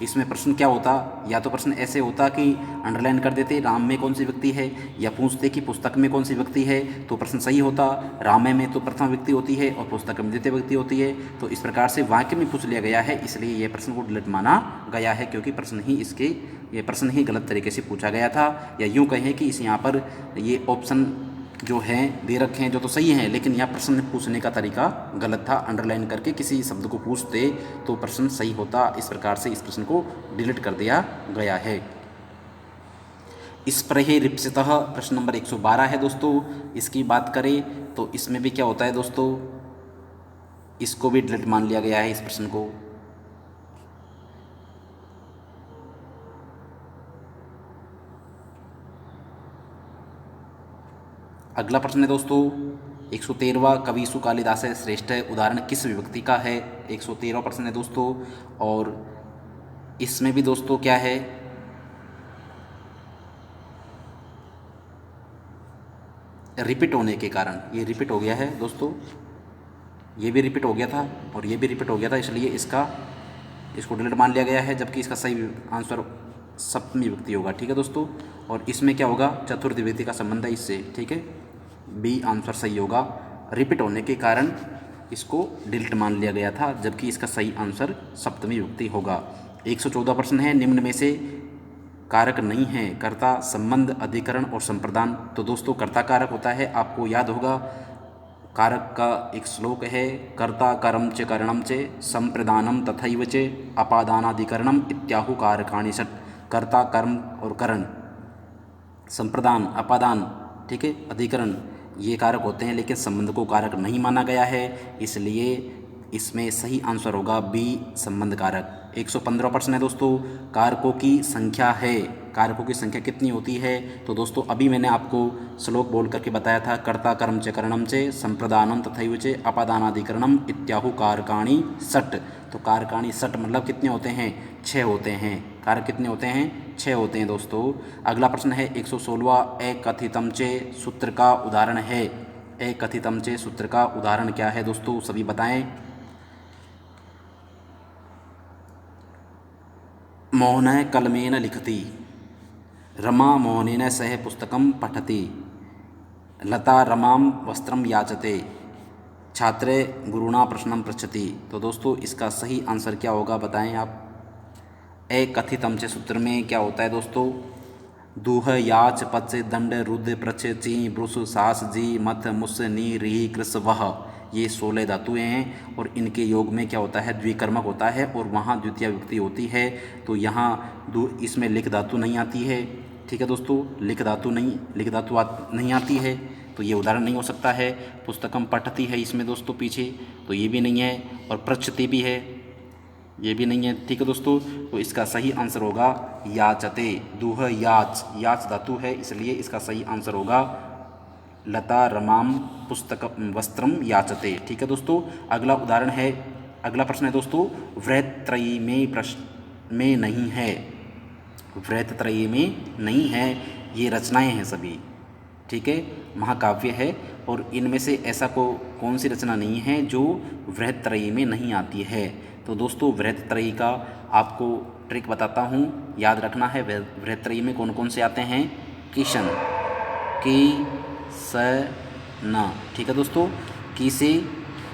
इसमें प्रश्न क्या होता, या तो प्रश्न ऐसे होता कि अंडरलाइन कर देते राम में कौन सी व्यक्ति है, या पूछते कि पुस्तक में कौन सी व्यक्ति है, तो प्रश्न सही होता। राम में तो प्रथम व्यक्ति होती है और पुस्तक में द्वितीय व्यक्ति होती है। तो इस प्रकार से वाक्य में पूछ लिया गया है, इसलिए यह प्रश्न को डिलीट माना गया है, क्योंकि ये प्रश्न ही गलत तरीके से पूछा गया था। या यूँ कहें कि इस यहाँ पर ये ऑप्शन जो हैं दे रखे हैं जो तो सही हैं, लेकिन यह प्रश्न पूछने का तरीका गलत था। अंडरलाइन करके किसी शब्द को पूछते तो प्रश्न सही होता। इस प्रकार से इस प्रश्न को डिलीट कर दिया गया है। स्पृहे रिप्सितः प्रश्न नंबर 112 है दोस्तों। इसकी बात करें तो इसमें भी क्या होता है दोस्तों, इसको भी डिलीट मान लिया गया है इस प्रश्न को। अगला प्रश्न है दोस्तों 113वां, कविसु कालिदास श्रेष्ठ उदाहरण किस विभक्ति का है। 113वां प्रश्न है दोस्तों। और इसमें भी दोस्तों क्या है, रिपीट होने के कारण ये रिपीट हो गया है दोस्तों, ये भी रिपीट हो गया था और ये भी रिपीट हो गया था, इसलिए इसको डिलीट मान लिया गया है, जबकि इसका सही आंसर सप्तमी विभक्ति होगा। ठीक है दोस्तों, और इसमें क्या होगा, चतुर्थी विभक्ति का संबंध है इससे। ठीक है, बी आंसर सही होगा। रिपीट होने के कारण इसको डिलीट मान लिया गया था, जबकि इसका सही आंसर सप्तमी विभक्ति होगा। 114 प्रश्न है, निम्न में से कारक नहीं है कर्ता, संबंध, अधिकरण और संप्रदान। तो दोस्तों कर्ता कारक होता है, आपको याद होगा, कारक का एक श्लोक है, कर्ता करम च करणम च संप्रदानम तथैव च अपादानाधिकरणम इत्याहु कारकाणि षट्। कर्ता, कर्म और करण, संप्रदान, अपादान, ठीक है, अधिकरण, ये कारक होते हैं, लेकिन संबंध को कारक नहीं माना गया है, इसलिए इसमें सही आंसर होगा बी, संबंध कारक। 115 प्रश्न है दोस्तों, कारकों की संख्या है, कारकों की संख्या कितनी होती है। तो दोस्तों अभी मैंने आपको श्लोक बोल करके बताया था, कर्ता कर्म च करणम च संप्रदानम तथैव च अपादानाधिकरणम इत्याहु कारकाणि षट्। तो कारकाणि षट् मतलब कितने होते हैं, 6 होते हैं। कारक कितने होते हैं, 6 होते हैं दोस्तों। अगला प्रश्न है 116, अकथितम च सूत्र का उदाहरण है। अकथितम च सूत्र का उदाहरण क्या है दोस्तों, सभी बताएं। मोहन कलमेन लिखति, रमा मोहनेन सह पुस्तकं पठति, लता रमां वस्त्रं याचते, छात्रे गुरुणा प्रश्नं पृच्छति। तो दोस्तों इसका सही आंसर क्या होगा, बताएं आप। अकथितम च सूत्र में क्या होता है दोस्तों, दूह याच पच दंड रुद्र प्रच ची ब्रुस सास जी मथ मुस नी री कृस वह। ये 16 धातुएं हैं और इनके योग में क्या होता है, द्विकर्मक होता है और वहाँ द्वितीय विभक्ति होती है। तो यहाँ इसमें लिख धातु नहीं आती है। ठीक है दोस्तों, लिख धातु नहीं आती है, तो ये उदाहरण नहीं हो सकता है। पुस्तकम पठती है इसमें दोस्तों पीछे, तो ये भी नहीं है, और पृच्छति भी है, ये भी नहीं है। ठीक है दोस्तों, तो इसका सही आंसर होगा याचते। दूह याच, याच धातु है, इसलिए इसका सही आंसर होगा लता रमाम पुस्तक वस्त्रम याचते। ठीक है दोस्तों, अगला उदाहरण है, अगला प्रश्न है दोस्तों, वृहत्त्रयी में प्रश्न में नहीं है, वृहत्त्रयी में नहीं है, ये रचनाएं हैं सभी। ठीक है, महाकाव्य है, और इनमें से ऐसा कौन सी रचना नहीं है जो वृहत्त्रयी में नहीं आती है। तो दोस्तों वृहत्त्रयी का आपको ट्रिक बताता हूँ, याद रखना है। वृहत्त्रयी में कौन कौन से आते हैं, किशन, की, स, न। ठीक है दोस्तों, की से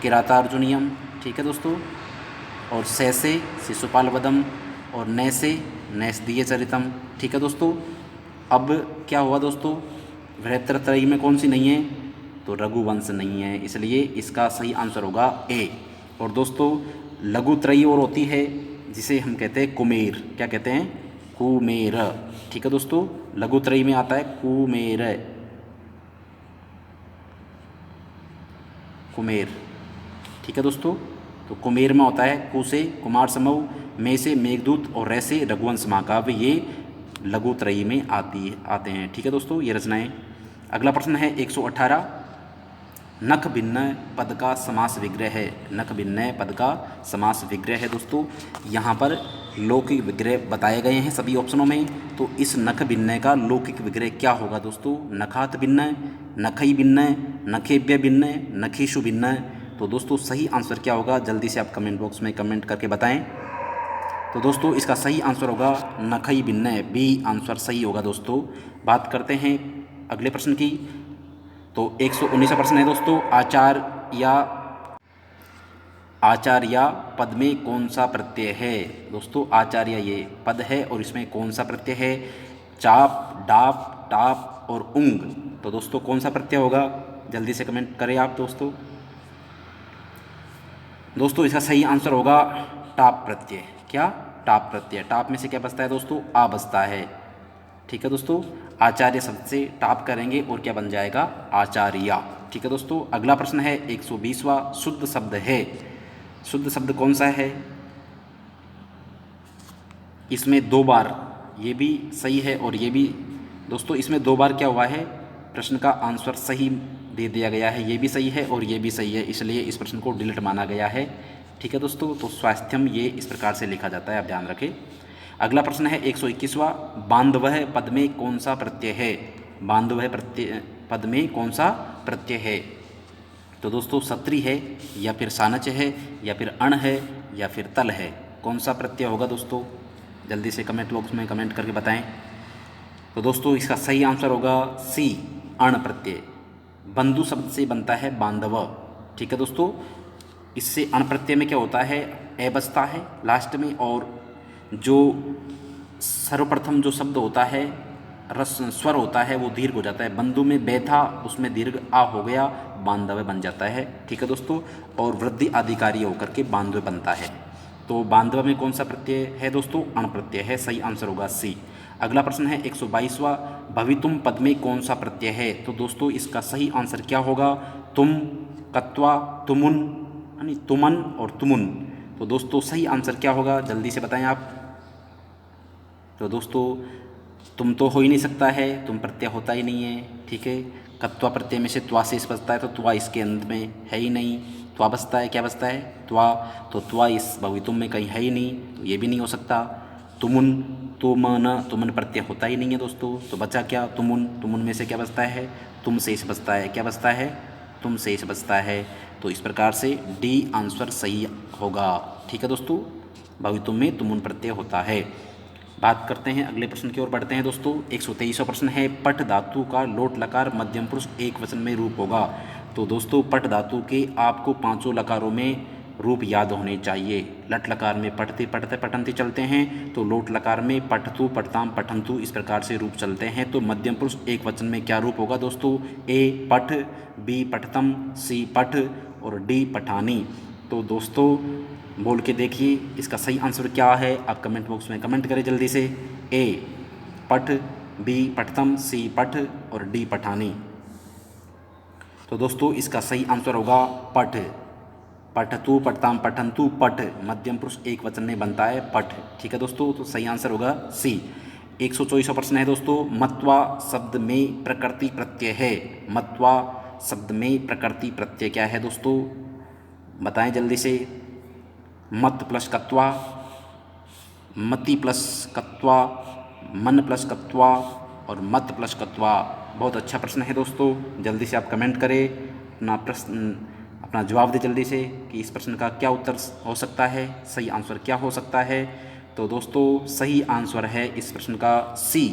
किरातार्जुनीयम, ठीक है दोस्तों, और से शिशुपाल वधम, और न से नैषधीय चरितम। ठीक है दोस्तों, अब क्या हुआ दोस्तों, वृहत्त्रयी में कौन सी नहीं है, तो रघुवंश नहीं है, इसलिए इसका सही आंसर होगा ए। और दोस्तों लघुत्रयी और होती है, जिसे हम कहते हैं कुमेर, क्या कहते हैं, कुमेर। ठीक है दोस्तों, लघुत्रयी में आता है कुमेर, कुमेर। ठीक है दोस्तों, तो कुमेर में होता है कु से कुमार समूह, में से मेघदूत, और रे से रघुवंश महाकाव्य, ये लघुत्रयी में आते हैं। ठीक है दोस्तों, ये रचनाएं। अगला प्रश्न है 118, नख भिन्न पद का समास विग्रह है। नख भिन्न पद का समास विग्रह है दोस्तों, यहाँ पर लौकिक विग्रह बताए गए हैं सभी ऑप्शनों में। तो इस नख भिन्न का लौकिक विग्रह क्या होगा दोस्तों, नखात भिन्न, नखई भिन्न, नखेभ्य भिन्न, नखेशु भिन्न। तो दोस्तों सही आंसर क्या होगा, जल्दी से आप कमेंट बॉक्स में कमेंट करके बताएं। तो दोस्तों इसका सही आंसर होगा नखई भिन्न, बी आंसर सही होगा दोस्तों। बात करते हैं अगले प्रश्न की। तो 119 प्रश्न है दोस्तों, आचार्य पद में कौन सा प्रत्यय है। दोस्तों आचार्य ये पद है और इसमें कौन सा प्रत्यय है, चाप, डाप, टाप और उंग। तो दोस्तों कौन सा प्रत्यय होगा, जल्दी से कमेंट करें आप दोस्तों। दोस्तों इसका सही आंसर होगा टाप प्रत्यय। क्या, टाप प्रत्यय। टाप में से क्या बचता है दोस्तों, आ बचता है। ठीक है दोस्तों, आचार्य शब्द से टाप करेंगे और क्या बन जाएगा, आचार्य। ठीक है दोस्तों, अगला प्रश्न है 120वां, शुद्ध शब्द है। शुद्ध शब्द कौन सा है, इसमें 2 बार, ये भी सही है और ये भी। दोस्तों इसमें 2 बार क्या हुआ है, प्रश्न का आंसर सही दे दिया गया है, ये भी सही है और ये भी सही है, इसलिए इस प्रश्न को डिलीट माना गया है। ठीक है दोस्तों, तो स्वास्थ्यम ये इस प्रकार से लिखा जाता है, आप ध्यान रखें। अगला प्रश्न है 121वां, बांधवह पद में कौन सा प्रत्यय है? बांधवह प्रत्यय पद में कौन सा प्रत्यय है? तो दोस्तों सत्री है, या फिर सानच है, या फिर अण है, या फिर तल है। कौन सा प्रत्यय होगा दोस्तों? जल्दी से कमेंट बॉक्स में कमेंट करके बताएं। तो दोस्तों इसका सही आंसर होगा सी, अण प्रत्यय। बंधु शब्द से बनता है बांधव। ठीक है दोस्तों, इससे अण प्रत्यय में क्या होता है, ए बचता है लास्ट में, और जो सर्वप्रथम जो शब्द होता है, रस स्वर होता है, वो दीर्घ हो जाता है। बंधु में बे था, उसमें दीर्घ आ हो गया, बांधव बन जाता है। ठीक है दोस्तों, और वृद्धि अधिकारी होकर के बांधव बनता है। तो बांधव में कौन सा प्रत्यय है दोस्तों? अण प्रत्यय है। सही आंसर होगा सी। अगला प्रश्न है 122वां, भवितुम पद में कौन सा प्रत्यय है? तो दोस्तों इसका सही आंसर क्या होगा? तुम, कत्वा, तुमुन, यानी तुमन और तुमुन। तो दोस्तों सही आंसर क्या होगा? जल्दी से बताएं आप। तो दोस्तों तुम तो हो ही नहीं सकता है, तुम प्रत्यय होता ही नहीं है। ठीक है, कत्वा प्रत्यय में से त्वा शेष बचता है, तो त्वा इसके अंत में है ही नहीं। त्वा बचता है, क्या बचता है? त्वा। तो त्वा इस भवितुम में कहीं है ही नहीं, तो ये भी नहीं हो सकता। तुमुन, तुमन, तुमन प्रत्यय होता ही नहीं है दोस्तों। तो बचा क्या? तुमुन। तुमुन में से क्या बचता है? तुम शेष बचता है। क्या बचता है? तुम शेष बचता है। तो इस प्रकार से डी आंसर सही होगा। ठीक है दोस्तों, भवितुम में तुमुन प्रत्यय होता है। बात करते हैं अगले प्रश्न की ओर बढ़ते हैं दोस्तों। 123वां प्रश्न है, पट धातु का लोट लकार मध्यम पुरुष एक वचन में रूप होगा। तो दोस्तों पट धातु के आपको पांचों लकारों में रूप याद होने चाहिए। लट लकार में पठते पठते पठंती चलते हैं, तो लोट लकार में पठतु, पठताम, पठंतु इस प्रकार से रूप चलते हैं। तो मध्यम पुरुष एक वचन में क्या रूप होगा दोस्तों? ए पठ, बी पठतम, सी पठ और डी पठानी। तो दोस्तों बोल के देखिए इसका सही आंसर क्या है, आप कमेंट बॉक्स में कमेंट करें जल्दी से। ए पठ, बी पठतम, सी पठ और डी पठानी। तो दोस्तों इसका सही आंसर होगा पठ। पठतु, पठताम, पठंतु, पठ मध्यम पुरुष एक वचन में बनता है पठ। ठीक है दोस्तों, तो सही आंसर होगा सी। 124वां प्रश्न है दोस्तों, मत्वा शब्द में प्रकृति प्रत्यय है। मत्वा शब्द में प्रकृति प्रत्यय क्या है दोस्तों? बताएं जल्दी से। मत प्लस कत्वा, मति प्लस कत्वा, मन प्लस कत्वा और मत प्लस कत्वा। बहुत अच्छा प्रश्न है दोस्तों, जल्दी से आप कमेंट करें अपना प्रश्न, अपना जवाब दें जल्दी से कि इस प्रश्न का क्या उत्तर हो सकता है, सही आंसर क्या हो सकता है। तो दोस्तों सही आंसर है इस प्रश्न का सी,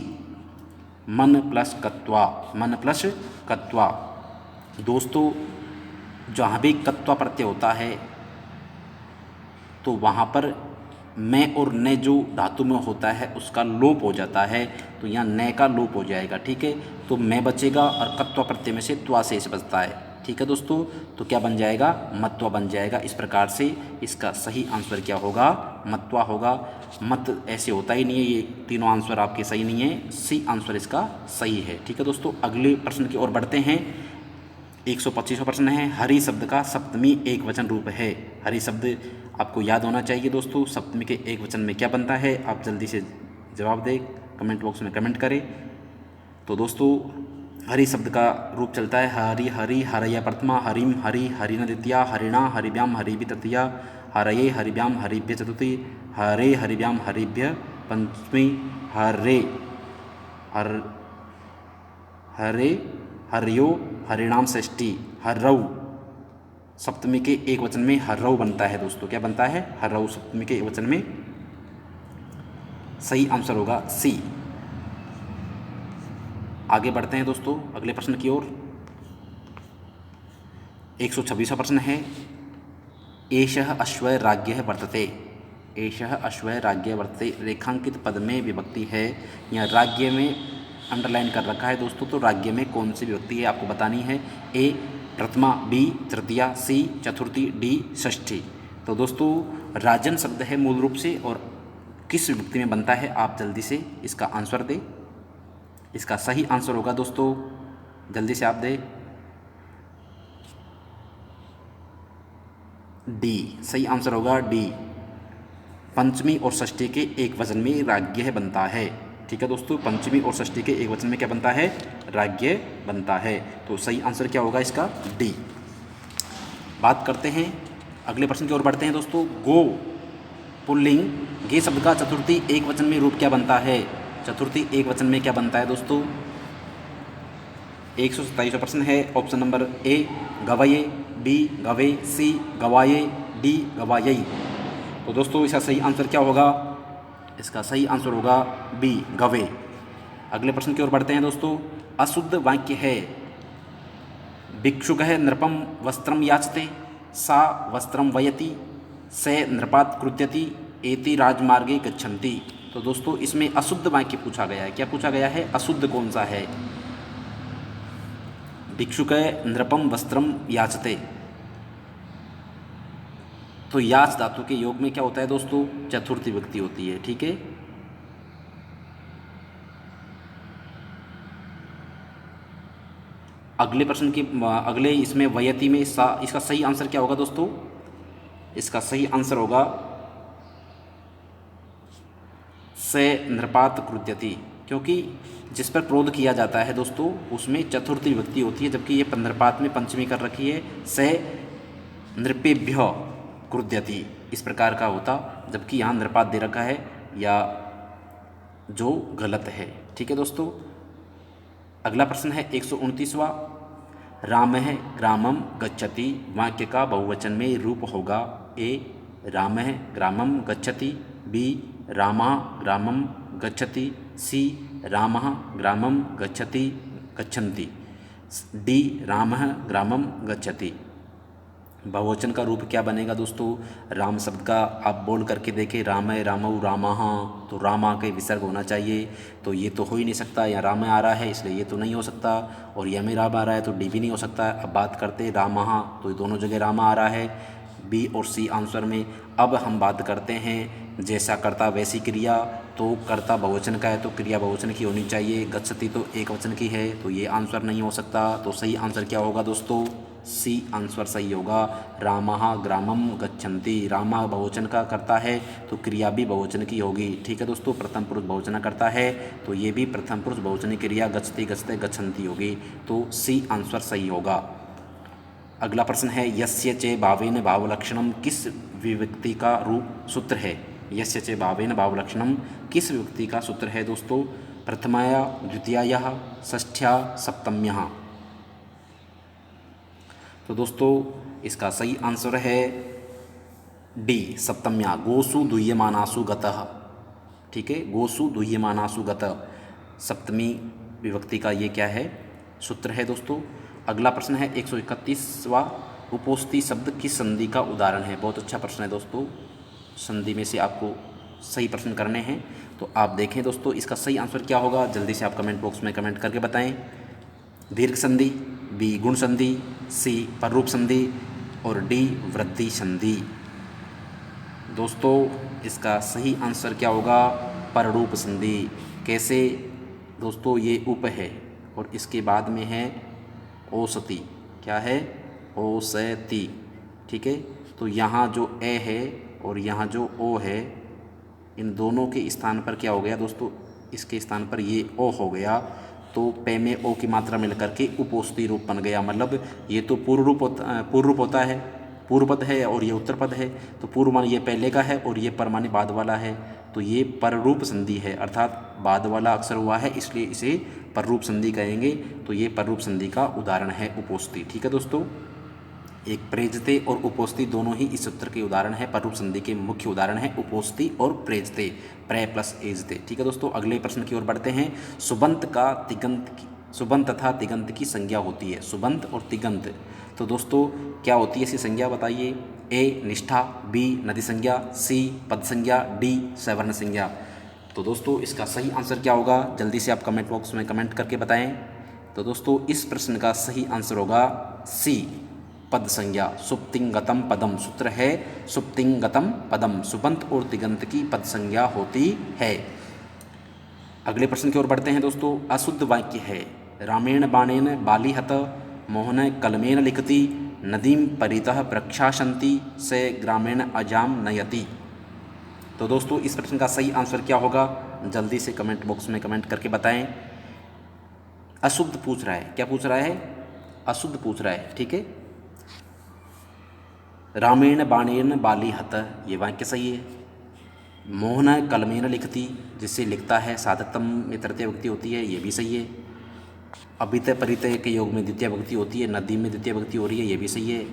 मन प्लस कत्वा। मन प्लस कत्वा। दोस्तों जहाँ भी कत्वा प्रत्यय होता है तो वहाँ पर मैं और न जो धातु में होता है उसका लोप हो जाता है, तो यहाँ न का लोप हो जाएगा। ठीक है, तो मैं बचेगा और कत्वा प्रत्यय में से त्वा शेष बचता है। ठीक है दोस्तों, तो क्या बन जाएगा? मत्वा बन जाएगा। इस प्रकार से इसका सही आंसर क्या होगा? मत्वा होगा। मत ऐसे होता ही नहीं है, ये तीनों आंसर आपके सही नहीं है, सी आंसर इसका सही है। ठीक है दोस्तों, अगले प्रश्न की ओर बढ़ते हैं। 125वां प्रश्न है, हरि शब्द का सप्तमी एक वचन रूप है। हरि शब्द आपको याद होना चाहिए दोस्तों, सप्तमी के एक वचन में क्या बनता है? आप जल्दी से जवाब दें, कमेंट बॉक्स में कमेंट करें। तो दोस्तों हरि शब्द का रूप चलता है हरि, हरि, हरया प्रथमा, हरिम, हरि, हरिण द्वितीया, हरिणा, हरिव्याम, हरिभि तृतीया, हरये, हरिव्याम, हरिभ्य चतुर्थी, हरे, हरिव्याम, हरिभ्य पंचमी, हरे, हरे, हरियो, हरिणाम षष्ठी, हर्रऊ सप्तमी के एक वचन में हर्रऊ बनता है दोस्तों। क्या बनता है? हर्रऊ सप्तमी के एक वचन में। सही आंसर होगा सी। आगे बढ़ते हैं दोस्तों अगले प्रश्न की ओर। 126वां प्रश्न है, एषः अश्वः राज्ञः वर्तते। एषः अश्वः राज्ञः वर्तते रेखांकित पद में विभक्ति है। यहाँ राज्ञ में अंडरलाइन कर रखा है दोस्तों, तो राज्ञ में कौन सी विभक्ति है आपको बतानी है। ए प्रथमा, बी तृतीया, सी चतुर्थी, डी षष्ठी। तो दोस्तों राजन शब्द है मूल रूप से, और किस विभक्ति में बनता है आप जल्दी से इसका आंसर दें। इसका सही आंसर होगा दोस्तों, जल्दी से आप दें, डी। सही आंसर होगा डी, पंचमी और षष्ठी के एक वचन में राज्ञः बनता है। ठीक है दोस्तों, पंचमी और षष्ठी के एक वचन में क्या बनता है? राज्ञः बनता है। तो सही आंसर क्या होगा इसका? डी। बात करते हैं अगले प्रश्न की ओर बढ़ते हैं दोस्तों। गो पुल्लिंग गे शब्द का चतुर्थी एक वचन में रूप क्या बनता है? चतुर्थी एक वचन में क्या बनता है दोस्तों? 127वां प्रश्न है। ऑप्शन नंबर ए गवये, बी गवे, सी गवाये, डी गवायई। तो दोस्तों इसका सही आंसर क्या होगा? इसका सही आंसर होगा बी गवे। अगले प्रश्न की ओर बढ़ते हैं दोस्तों। अशुद्ध वाक्य है। भिक्षुक है नृपम वस्त्रम याचते, सा वस्त्रम वयति, से नृपात कृत्यति, एति राजमार्गे गच्छन्ति। तो दोस्तों इसमें अशुद्ध वाक्य पूछा गया है। क्या पूछा गया है? अशुद्ध कौन सा है? भिक्षुक है नृपम वस्त्रम याचते। तो याच धातु के योग में क्या होता है दोस्तों? चतुर्थी विभक्ति होती है। ठीक है, अगले प्रश्न की अगले इसमें वयति में इसका सही आंसर क्या होगा दोस्तों? इसका सही आंसर होगा से नृपात कृत्यति, क्योंकि जिस पर क्रोध किया जाता है दोस्तों उसमें चतुर्थी विभक्ति होती है, जबकि ये नृपात में पंचमी कर रखी है। से नृपेभ्य कृत्यति इस प्रकार का होता, जबकि यहाँ नृपात दे रखा है, या जो गलत है। ठीक है दोस्तों, अगला प्रश्न है 129वां। रामः ग्रामम गच्छति वाक्य का बहुवचन में रूप होगा। ए रामः ग्रामम गच्छति, बी रामा ग्रामम गच्छति, सी रामः ग्रामम गच्छति गच्छन्ति, डी रामः ग्रामम गच्छति। बहुवचन का रूप क्या बनेगा दोस्तों? राम शब्द का आप बोल करके देखें, रामय रामऊ रामाह, तो रामा के विसर्ग होना चाहिए, तो ये तो हो ही नहीं सकता। यहाँ राम आ रहा है इसलिए ये तो नहीं हो सकता, और यह में राम आ रहा है तो डी भी नहीं हो सकता। अब बात करते रामाह, तो दोनों जगह रामा आ रहा है, बी और सी आंसर में। अब हम बात करते हैं जैसा कर्ता वैसी क्रिया, तो कर्ता बहुवचन का है तो क्रिया बहुवचन की होनी चाहिए। गच्छति तो एक वचन की है, तो ये आंसर नहीं हो सकता। तो सही आंसर क्या होगा दोस्तों? सी आंसर सही होगा। रामः ग्रामम गच्छन्ति, रामा बहुवचन का करता है तो क्रिया भी बहुवचन की होगी। ठीक है दोस्तों, प्रथम पुरुष बहुवचन करता है तो ये भी प्रथम पुरुष बहुवचन क्रिया गच्छति गच्छते गच्छन्ति होगी। तो सी आंसर सही होगा। अगला प्रश्न है यस्य चे भावेन भावलक्षणम किस विभक्ति का रूप सूत्र है? यस्य चे भावेन भावलक्षणम किस विभक्ति का सूत्र है दोस्तों? प्रथमाया, द्वितीयाया, षष्ठ्या, सप्तम्या। तो दोस्तों इसका सही आंसर है डी सप्तम्या, गोसु दुह्यमानासु गतः। ठीक है, गोसु दुह्यमानासु गतः सप्तमी विभक्ति का ये क्या है? सूत्र है दोस्तों। अगला प्रश्न है 131वां। उपोस्ती शब्द किस संधि का उदाहरण है? बहुत अच्छा प्रश्न है दोस्तों, संधि में से आपको सही प्रश्न करने हैं, तो आप देखें दोस्तों इसका सही आंसर क्या होगा, जल्दी से आप कमेंट बॉक्स में कमेंट करके बताएं। दीर्घ संधि, बी गुण संधि, सी पररूप संधि, और डी वृद्धि संधि। दोस्तों इसका सही आंसर क्या होगा? पररूप संधि। कैसे दोस्तों? ये उप है और इसके बाद में है औसति। क्या है? औसति। ठीक है, तो यहाँ जो ए है और यहाँ जो ओ है, इन दोनों के स्थान पर क्या हो गया दोस्तों? इसके स्थान पर ये ओ हो गया, तो पे में ओ की मात्रा मिल करके उपोस्ती रूप बन गया। मतलब ये तो पूर्व रूप होता है, पूर्व पद है और ये उत्तर पद है, तो पूर्व मान ये पहले का है और ये पर माने बाद वाला है, तो ये पररूप संधि है, अर्थात बाद वाला अक्षर हुआ है इसलिए इसे पररूप संधि कहेंगे। तो ये पररूप संधि का उदाहरण है उपोस्ती। ठीक है दोस्तों, एक प्रेजते और उपोस्ती दोनों ही इस सूत्र के उदाहरण है। पररूप संधि के मुख्य उदाहरण है उपोस्ती और प्रेजते, प्रे प्लस एजते। ठीक है दोस्तों, अगले प्रश्न की ओर बढ़ते हैं। सुबंत का तिगंत सुबंत तथा तिगंत की संज्ञा होती है। सुबंत और तिगंत, तो दोस्तों क्या होती है इसकी संज्ञा बताइए? ए निष्ठा, बी नदी संज्ञा, सी पद संज्ञा, डी सवर्ण संज्ञा। तो दोस्तों इसका सही आंसर क्या होगा? जल्दी से आप कमेंट बॉक्स में कमेंट करके बताएं। तो दोस्तों इस प्रश्न का सही आंसर होगा सी पद संज्ञा। सुप्तिंगतम पदम, सूत्र है सुप्तिंगतम पदम, सुबंत और तिगंत की पद संज्ञा होती है। अगले प्रश्न की ओर बढ़ते हैं दोस्तों। अशुद्ध वाक्य है। रामेण बाणेन बाली हत, मोहन कलमेन लिखति, नदीम परितः प्रक्षाशंति, से ग्रामेण अजाम नयति। तो दोस्तों इस प्रश्न का सही आंसर क्या होगा? जल्दी से कमेंट बॉक्स में कमेंट करके बताएं। अशुद्ध पूछ रहा है, क्या पूछ रहा है? अशुद्ध पूछ रहा है। ठीक है, रामेण बाणेन बाली हत, ये वाक्य सही है। मोहन कलमेन लिखती, जिससे लिखता है। साधकतम में तृतीय विभक्ति होती है, ये भी सही है। अभितय परितय के योग में द्वितीय विभक्ति होती है, नदी में द्वितीय विभक्ति हो रही है, ये भी सही है।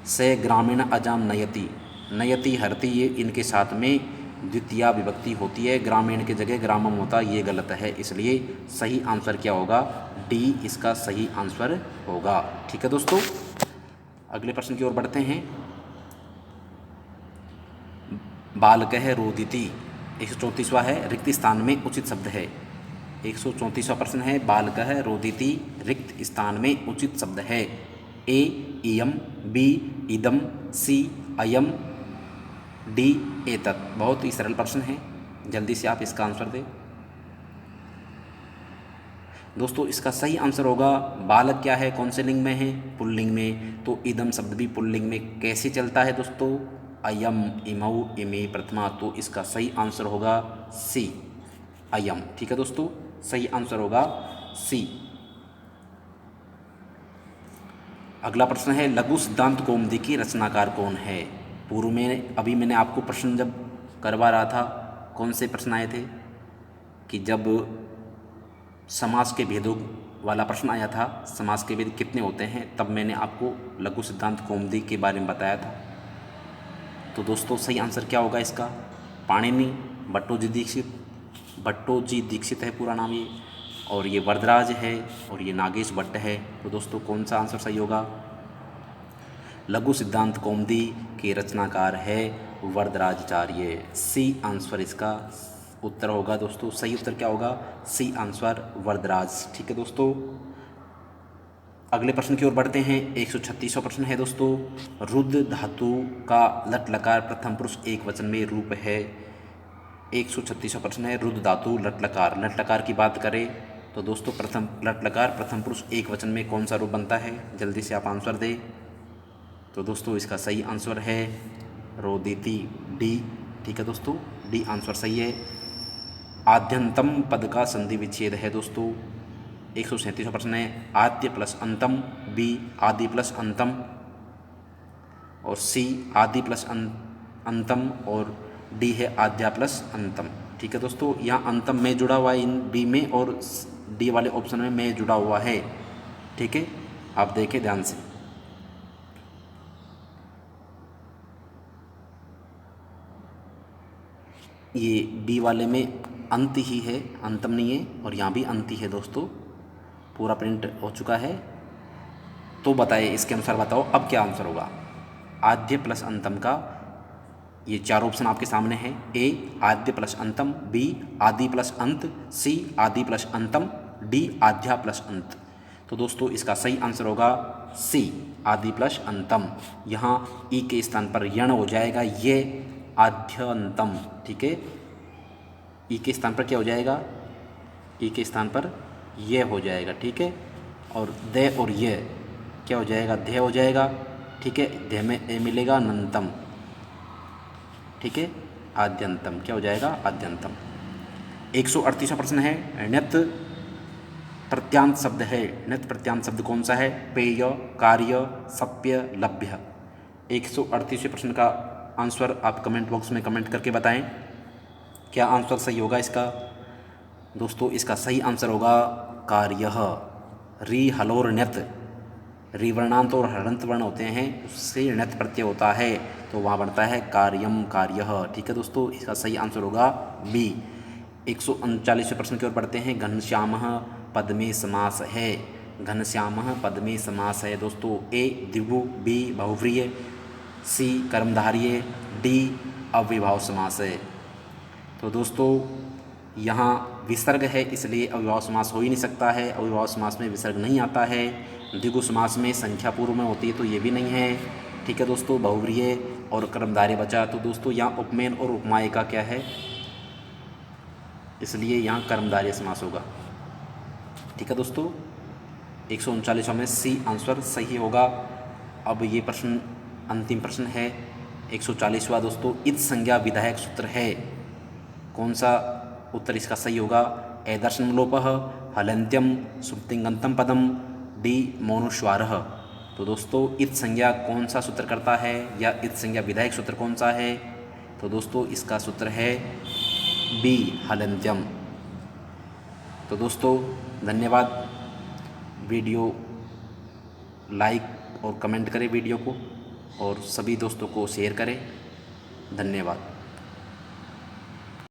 से ग्रामीण अजाम नयति, नयति हरति, ये इनके साथ में द्वितीय विभक्ति होती है, ग्रामीण की जगह ग्रामम होता, ये गलत है। इसलिए सही आंसर क्या होगा? डी इसका सही आंसर होगा। ठीक है दोस्तों, अगले प्रश्न की ओर बढ़ते हैं। बालकः रोदिति 134वां है, रिक्त स्थान में उचित शब्द है। 134वां प्रश्न है, बालकः रोदिति रिक्त स्थान में उचित शब्द है। ए इयम, बी इदम, सी अयम, डी एतत्। बहुत ही सरल प्रश्न है, जल्दी से आप इसका आंसर दें दोस्तों। इसका सही आंसर होगा बालक क्या है, कौन से लिंग में है? पुल्लिंग में। तो इदम शब्द भी पुल्लिंग में कैसे चलता है दोस्तों? अयम, इमौ, इमे प्रथमा। तो इसका सही आंसर होगा सी, अयम। ठीक है दोस्तों, सही आंसर होगा सी। अगला प्रश्न है, लघु सिद्धांत कौमुदी की रचनाकार कौन है? पूर्व में अभी मैंने आपको प्रश्न जब करवा रहा था, कौन से प्रश्न आए थे कि जब समास के भेदों वाला प्रश्न आया था, समास के भेद कितने होते हैं, तब मैंने आपको लघु सिद्धांत कौमुदी के बारे में बताया था। तो दोस्तों सही आंसर क्या होगा इसका? पाणिनि भट्टोजी दीक्षित है पूरा नाम ये, और ये वरदराज है, और ये नागेश भट्ट है। तो दोस्तों कौन सा आंसर सही होगा? लघु सिद्धांत कौमुदी के रचनाकार है वरदराजाचार्य। सी आंसर इसका उत्तर होगा दोस्तों। सही उत्तर क्या होगा? C answer Varadaraj. ठीक है दोस्तों, अगले प्रश्न की ओर बढ़ते हैं। 136वां प्रश्न है दोस्तों, रुद्र धातु का लट लकार प्रथम पुरुष एक वचन में रूप है। 136वां प्रश्न है, रुद्र धातु लट लकार। लट लकार की बात करें तो दोस्तों प्रथम लट लकार प्रथम पुरुष एक वचन में कौन सा रूप बनता है? जल्दी से आप आंसर दें। तो दोस्तों इसका सही आंसर है रोदिति, डी। ठीक है दोस्तों, डी आंसर सही है। आद्यंतम पद का संधि विच्छेद है दोस्तों। 137वां प्रश्न है, आद्य प्लस अंतम, बी आदि प्लस अंतम, और सी आदि प्लस अंतम, और डी है आद्या प्लस अंतम। ठीक है दोस्तों, यहाँ अंतम में जुड़ा हुआ है इन बी में, और डी वाले ऑप्शन में मैं जुड़ा हुआ है। ठीक है, आप देखें ध्यान से। ये बी वाले में अंत ही है, अंतम नहीं है, और यहाँ भी अंत ही है दोस्तों। पूरा प्रिंट हो चुका है। तो बताइए इसके अनुसार, बताओ अब क्या आंसर होगा? आद्य प्लस अंतम का ये चार ऑप्शन आपके सामने हैं। ए आद्य प्लस अंतम, बी आदि प्लस अंत, सी आदि प्लस अंतम, डी आद्या प्लस अंत। तो दोस्तों इसका सही आंसर होगा सी आदि प्लस अंतम। यहाँ ई के स्थान पर यण हो जाएगा, ये आद्यंतम। ठीक है, ई के स्थान पर क्या हो जाएगा? ई के स्थान पर ये हो जाएगा। ठीक है, और दे और ये क्या हो जाएगा? ध्य हो जाएगा। ठीक है, ध्य में ए मिलेगा, अनंतम। ठीक है, आद्यंतम क्या हो जाएगा? आद्यंतम। 138वां प्रश्न है, ण्यत प्रत्यांत शब्द है। ण्यत प्रत्यांत शब्द कौन सा है? पेय, कार्य, सप्य, लभ्य। 138वें प्रश्न का आंसर आप कमेंट बॉक्स में कमेंट करके बताएं, क्या आंसर सही होगा इसका? दोस्तों इसका सही आंसर होगा कार्यः। री हलोर ण्यत, री वर्णांत और हलंत वर्ण होते हैं, उससे ण्यत प्रत्यय होता है, तो वहाँ बनता है कार्यम, कार्यः। ठीक है दोस्तों, इसका सही आंसर होगा बी। 139वें प्रश्न की ओर बढ़ते हैं। घनश्यामः पद में समास है। घनश्यामः पद में समास है दोस्तों। ए द्विगु, बी बहुव्रीहि, सी कर्मधारय, डी अव्ययभाव समास है। तो दोस्तों यहाँ विसर्ग है, इसलिए अव्ययभाव समास हो ही नहीं सकता है। अव्ययभाव समास में विसर्ग नहीं आता है। द्विगु समास में संख्या पूर्व में होती है, तो ये भी नहीं है। ठीक है दोस्तों, बहुव्रीहि और कर्मधारय बचा। तो दोस्तों यहाँ उपमेय और उपमाय का क्या है, इसलिए यहाँ कर्मधारय समास होगा। ठीक है दोस्तों, 139वां में सी आंसर सही होगा। अब ये प्रश्न अंतिम प्रश्न है 140वां दोस्तों। इत संज्ञा विधायक सूत्र है, कौन सा उत्तर इसका सही होगा? ए दर्शनलोपः, हलन्त्यम, सुप्तिंगंतम पदम, डी मौनुस्वारः। तो दोस्तों इत संज्ञा कौन सा सूत्र करता है, या इत संज्ञा विधायक सूत्र कौन सा है? तो दोस्तों इसका सूत्र है बी हलंत्यम। तो दोस्तों धन्यवाद। वीडियो लाइक और कमेंट करें वीडियो को, और सभी दोस्तों को शेयर करें। धन्यवाद।